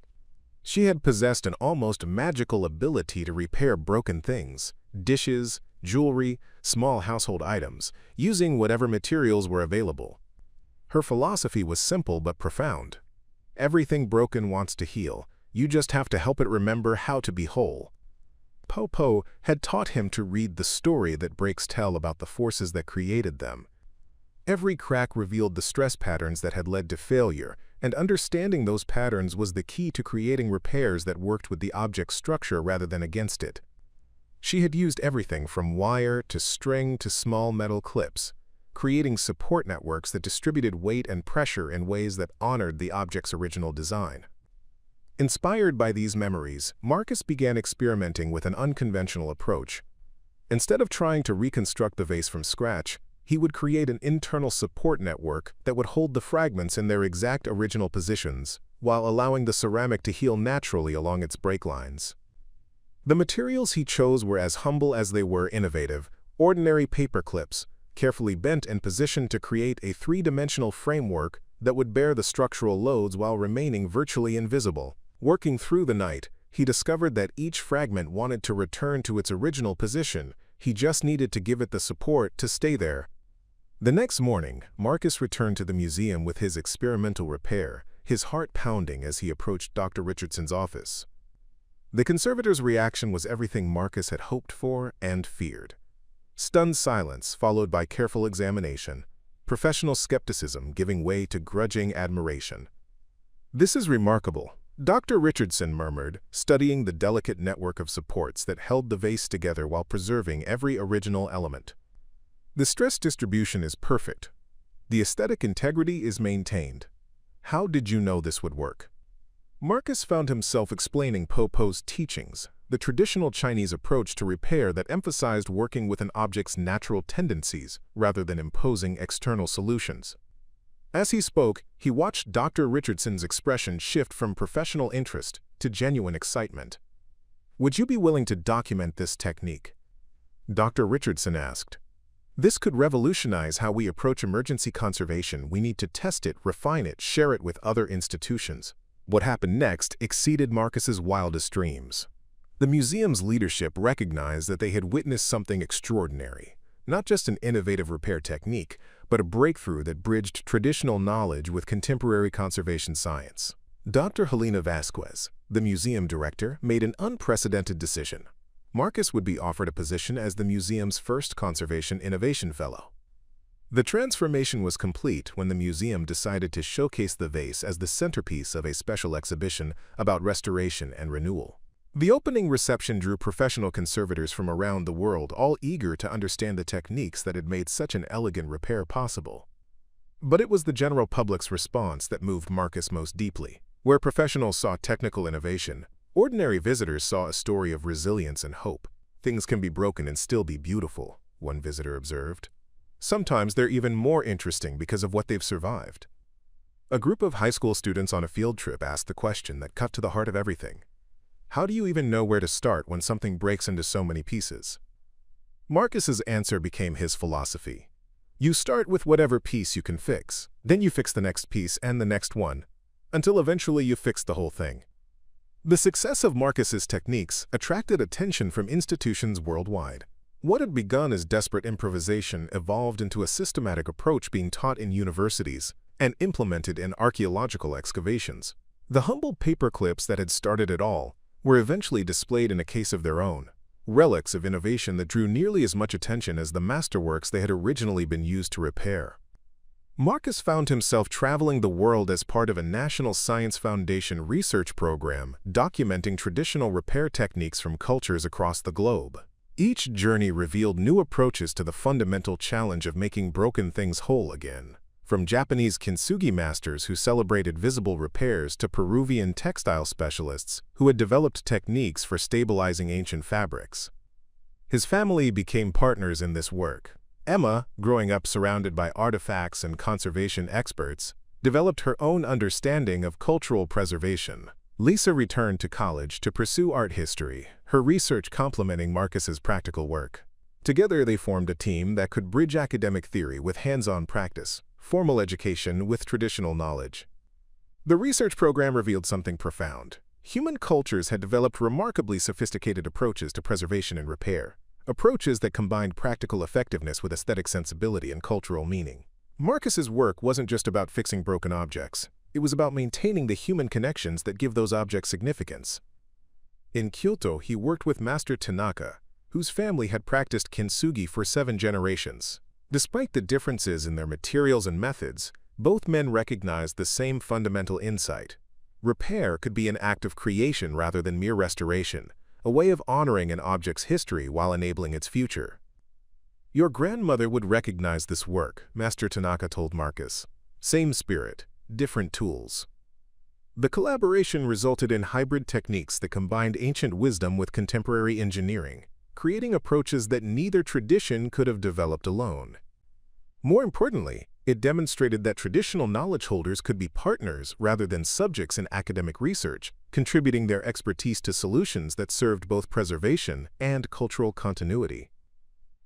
She had possessed an almost magical ability to repair broken things, dishes, jewelry, small household items, using whatever materials were available. Her philosophy was simple but profound. Everything broken wants to heal. You just have to help it remember how to be whole. Po had taught him to read the story that breaks tell about the forces that created them. Every crack revealed the stress patterns that had led to failure, and understanding those patterns was the key to creating repairs that worked with the object's structure rather than against it. She had used everything from wire to string to small metal clips, creating support networks that distributed weight and pressure in ways that honored the object's original design. Inspired by these memories, Marcus began experimenting with an unconventional approach. Instead of trying to reconstruct the vase from scratch, he would create an internal support network that would hold the fragments in their exact original positions, while allowing the ceramic to heal naturally along its break lines. The materials he chose were as humble as they were innovative: ordinary paper clips, carefully bent and positioned to create a three-dimensional framework that would bear the structural loads while remaining virtually invisible. Working through the night, he discovered that each fragment wanted to return to its original position. He just needed to give it the support to stay there. The next morning, Marcus returned to the museum with his experimental repair, his heart pounding as he approached Dr. Richardson's office. The conservator's reaction was everything Marcus had hoped for and feared. Stunned silence followed by careful examination, professional skepticism giving way to grudging admiration. "This is remarkable," Dr. Richardson murmured, studying the delicate network of supports that held the vase together while preserving every original element. "The stress distribution is perfect. The aesthetic integrity is maintained. How did you know this would work?" Marcus found himself explaining Po Po's teachings, the traditional Chinese approach to repair that emphasized working with an object's natural tendencies rather than imposing external solutions. As he spoke, he watched Dr. Richardson's expression shift from professional interest to genuine excitement. "Would you be willing to document this technique?" Dr. Richardson asked. "This could revolutionize how we approach emergency conservation. We need to test it, refine it, share it with other institutions." What happened next exceeded Marcus's wildest dreams. The museum's leadership recognized that they had witnessed something extraordinary, not just an innovative repair technique, but a breakthrough that bridged traditional knowledge with contemporary conservation science. Dr. Helena Vasquez, the museum director, made an unprecedented decision. Marcus would be offered a position as the museum's first Conservation Innovation Fellow. The transformation was complete when the museum decided to showcase the vase as the centerpiece of a special exhibition about restoration and renewal. The opening reception drew professional conservators from around the world, all eager to understand the techniques that had made such an elegant repair possible. But it was the general public's response that moved Marcus most deeply. Where professionals saw technical innovation, ordinary visitors saw a story of resilience and hope. "Things can be broken and still be beautiful," one visitor observed. "Sometimes they're even more interesting because of what they've survived." A group of high school students on a field trip asked the question that cut to the heart of everything. How do you even know where to start when something breaks into so many pieces? Marcus's answer became his philosophy. You start with whatever piece you can fix, then you fix the next piece and the next one, until eventually you fix the whole thing. The success of Marcus's techniques attracted attention from institutions worldwide. What had begun as desperate improvisation evolved into a systematic approach being taught in universities and implemented in archaeological excavations. The humble paper clips that had started it all were eventually displayed in a case of their own, relics of innovation that drew nearly as much attention as the masterworks they had originally been used to repair. Marcus found himself traveling the world as part of a National Science Foundation research program documenting traditional repair techniques from cultures across the globe. Each journey revealed new approaches to the fundamental challenge of making broken things whole again. From Japanese kintsugi masters who celebrated visible repairs to Peruvian textile specialists who had developed techniques for stabilizing ancient fabrics. His family became partners in this work. Emma, growing up surrounded by artifacts and conservation experts, developed her own understanding of cultural preservation. Lisa returned to college to pursue art history, her research complementing Marcus's practical work. Together they formed a team that could bridge academic theory with hands-on practice, formal education with traditional knowledge. The research program revealed something profound. Human cultures had developed remarkably sophisticated approaches to preservation and repair, approaches that combined practical effectiveness with aesthetic sensibility and cultural meaning. Marcus's work wasn't just about fixing broken objects. It was about maintaining the human connections that give those objects significance. In Kyoto, he worked with Master Tanaka, whose family had practiced kintsugi for 7 generations. Despite the differences in their materials and methods, Both men recognized the same fundamental insight. Repair could be an act of creation rather than mere restoration, a way of honoring an object's history while enabling its future. "Your grandmother would recognize this work," Master Tanaka told Marcus. "Same spirit, different tools." The collaboration resulted in hybrid techniques that combined ancient wisdom with contemporary engineering, creating approaches that neither tradition could have developed alone. More importantly, it demonstrated that traditional knowledge holders could be partners rather than subjects in academic research, contributing their expertise to solutions that served both preservation and cultural continuity.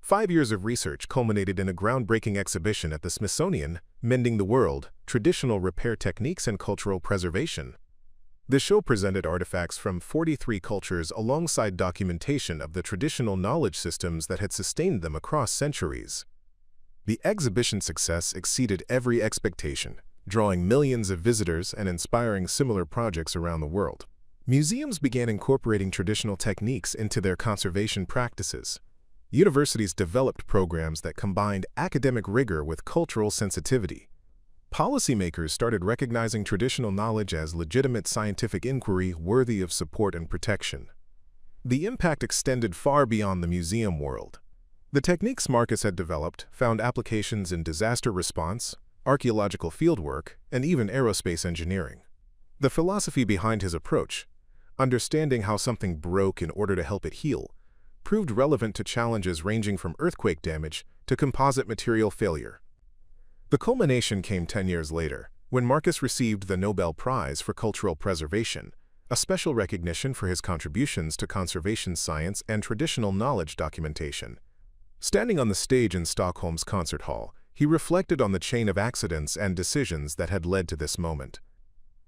5 years of research culminated in a groundbreaking exhibition at the Smithsonian, Mending the World: Traditional Repair Techniques and Cultural Preservation. The show presented artifacts from 43 cultures alongside documentation of the traditional knowledge systems that had sustained them across centuries. The exhibition's success exceeded every expectation, drawing millions of visitors and inspiring similar projects around the world. Museums began incorporating traditional techniques into their conservation practices. Universities developed programs that combined academic rigor with cultural sensitivity. Policymakers started recognizing traditional knowledge as legitimate scientific inquiry worthy of support and protection. The impact extended far beyond the museum world. The techniques Marcus had developed found applications in disaster response, archaeological fieldwork, and even aerospace engineering. The philosophy behind his approach, understanding how something broke in order to help it heal, proved relevant to challenges ranging from earthquake damage to composite material failure. The culmination came 10 years later, when Marcus received the Nobel Prize for Cultural Preservation, a special recognition for his contributions to conservation science and traditional knowledge documentation. Standing on the stage in Stockholm's concert hall, he reflected on the chain of accidents and decisions that had led to this moment.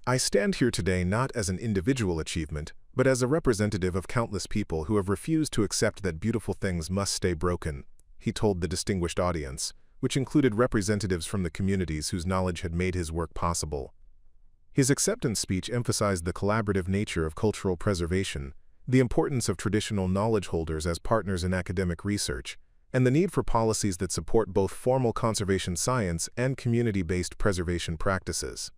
"I stand here today not as an individual achievement, but as a representative of countless people who have refused to accept that beautiful things must stay broken," he told the distinguished audience, which included representatives from the communities whose knowledge had made his work possible. His acceptance speech emphasized the collaborative nature of cultural preservation, the importance of traditional knowledge holders as partners in academic research, and the need for policies that support both formal conservation science and community-based preservation practices.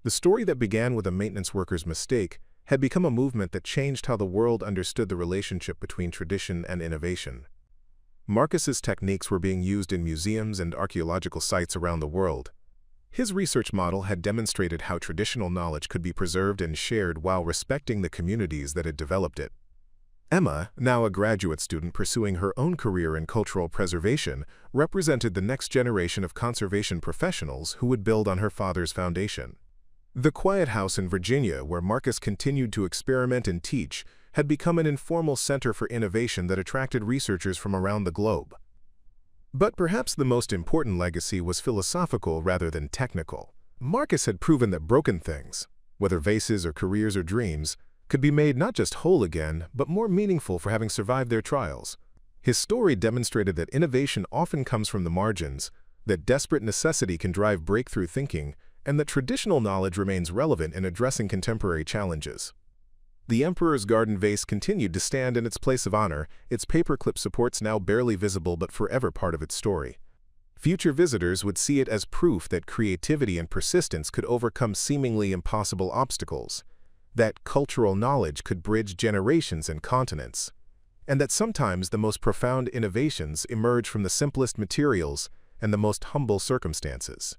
The story that began with a maintenance worker's mistake had become a movement that changed how the world understood the relationship between tradition and innovation. Marcus's techniques were being used in museums and archaeological sites around the world. His research model had demonstrated how traditional knowledge could be preserved and shared while respecting the communities that had developed it. Emma, now a graduate student pursuing her own career in cultural preservation, represented the next generation of conservation professionals who would build on her father's foundation. The quiet house in Virginia, where Marcus continued to experiment and teach, had become an informal center for innovation that attracted researchers from around the globe. But perhaps the most important legacy was philosophical rather than technical. Marcus had proven that broken things, whether vases or careers or dreams, could be made not just whole again, but more meaningful for having survived their trials. His story demonstrated that innovation often comes from the margins, that desperate necessity can drive breakthrough thinking, and that traditional knowledge remains relevant in addressing contemporary challenges. The Emperor's Garden vase continued to stand in its place of honor, its paperclip supports now barely visible but forever part of its story. Future visitors would see it as proof that creativity and persistence could overcome seemingly impossible obstacles, that cultural knowledge could bridge generations and continents, and that sometimes the most profound innovations emerge from the simplest materials and the most humble circumstances.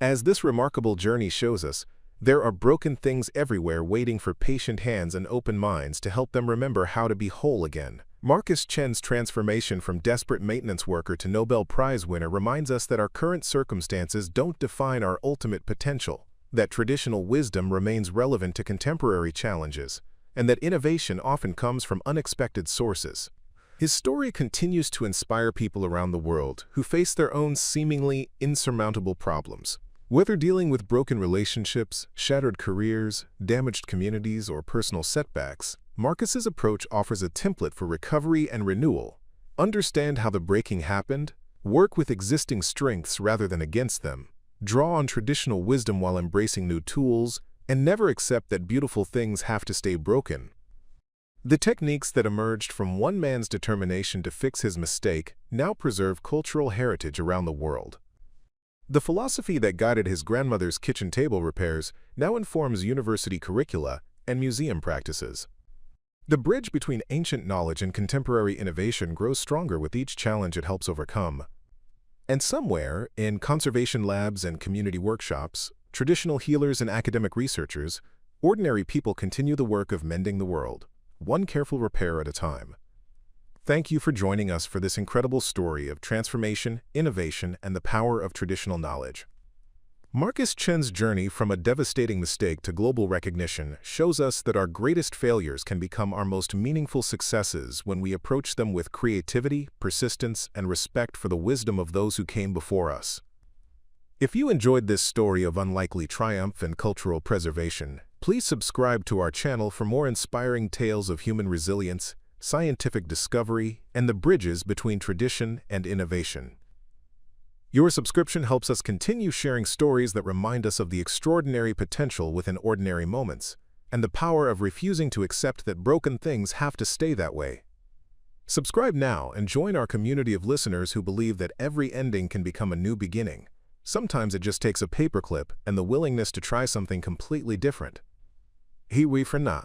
As this remarkable journey shows us, there are broken things everywhere waiting for patient hands and open minds to help them remember how to be whole again. Marcus Chen's transformation from desperate maintenance worker to Nobel Prize winner reminds us that our current circumstances don't define our ultimate potential, that traditional wisdom remains relevant to contemporary challenges, and that innovation often comes from unexpected sources. His story continues to inspire people around the world who face their own seemingly insurmountable problems. Whether dealing with broken relationships, shattered careers, damaged communities, or personal setbacks, Marcus's approach offers a template for recovery and renewal. Understand how the breaking happened, work with existing strengths rather than against them, draw on traditional wisdom while embracing new tools, and never accept that beautiful things have to stay broken. The techniques that emerged from one man's determination to fix his mistake now preserve cultural heritage around the world. The philosophy that guided his grandmother's kitchen table repairs now informs university curricula and museum practices. The bridge between ancient knowledge and contemporary innovation grows stronger with each challenge it helps overcome. And somewhere, in conservation labs and community workshops, traditional healers and academic researchers, ordinary people continue the work of mending the world, one careful repair at a time. Thank you for joining us for this incredible story of transformation, innovation, and the power of traditional knowledge. Marcus Chen's journey from a devastating mistake to global recognition shows us that our greatest failures can become our most meaningful successes when we approach them with creativity, persistence, and respect for the wisdom of those who came before us. If you enjoyed this story of unlikely triumph and cultural preservation, please subscribe to our channel for more inspiring tales of human resilience, scientific discovery, and the bridges between tradition and innovation. Your subscription helps us continue sharing stories that remind us of the extraordinary potential within ordinary moments, and the power of refusing to accept that broken things have to stay that way. Subscribe now and join our community of listeners who believe that every ending can become a new beginning. Sometimes it just takes a paperclip and the willingness to try something completely different. Hi we for na.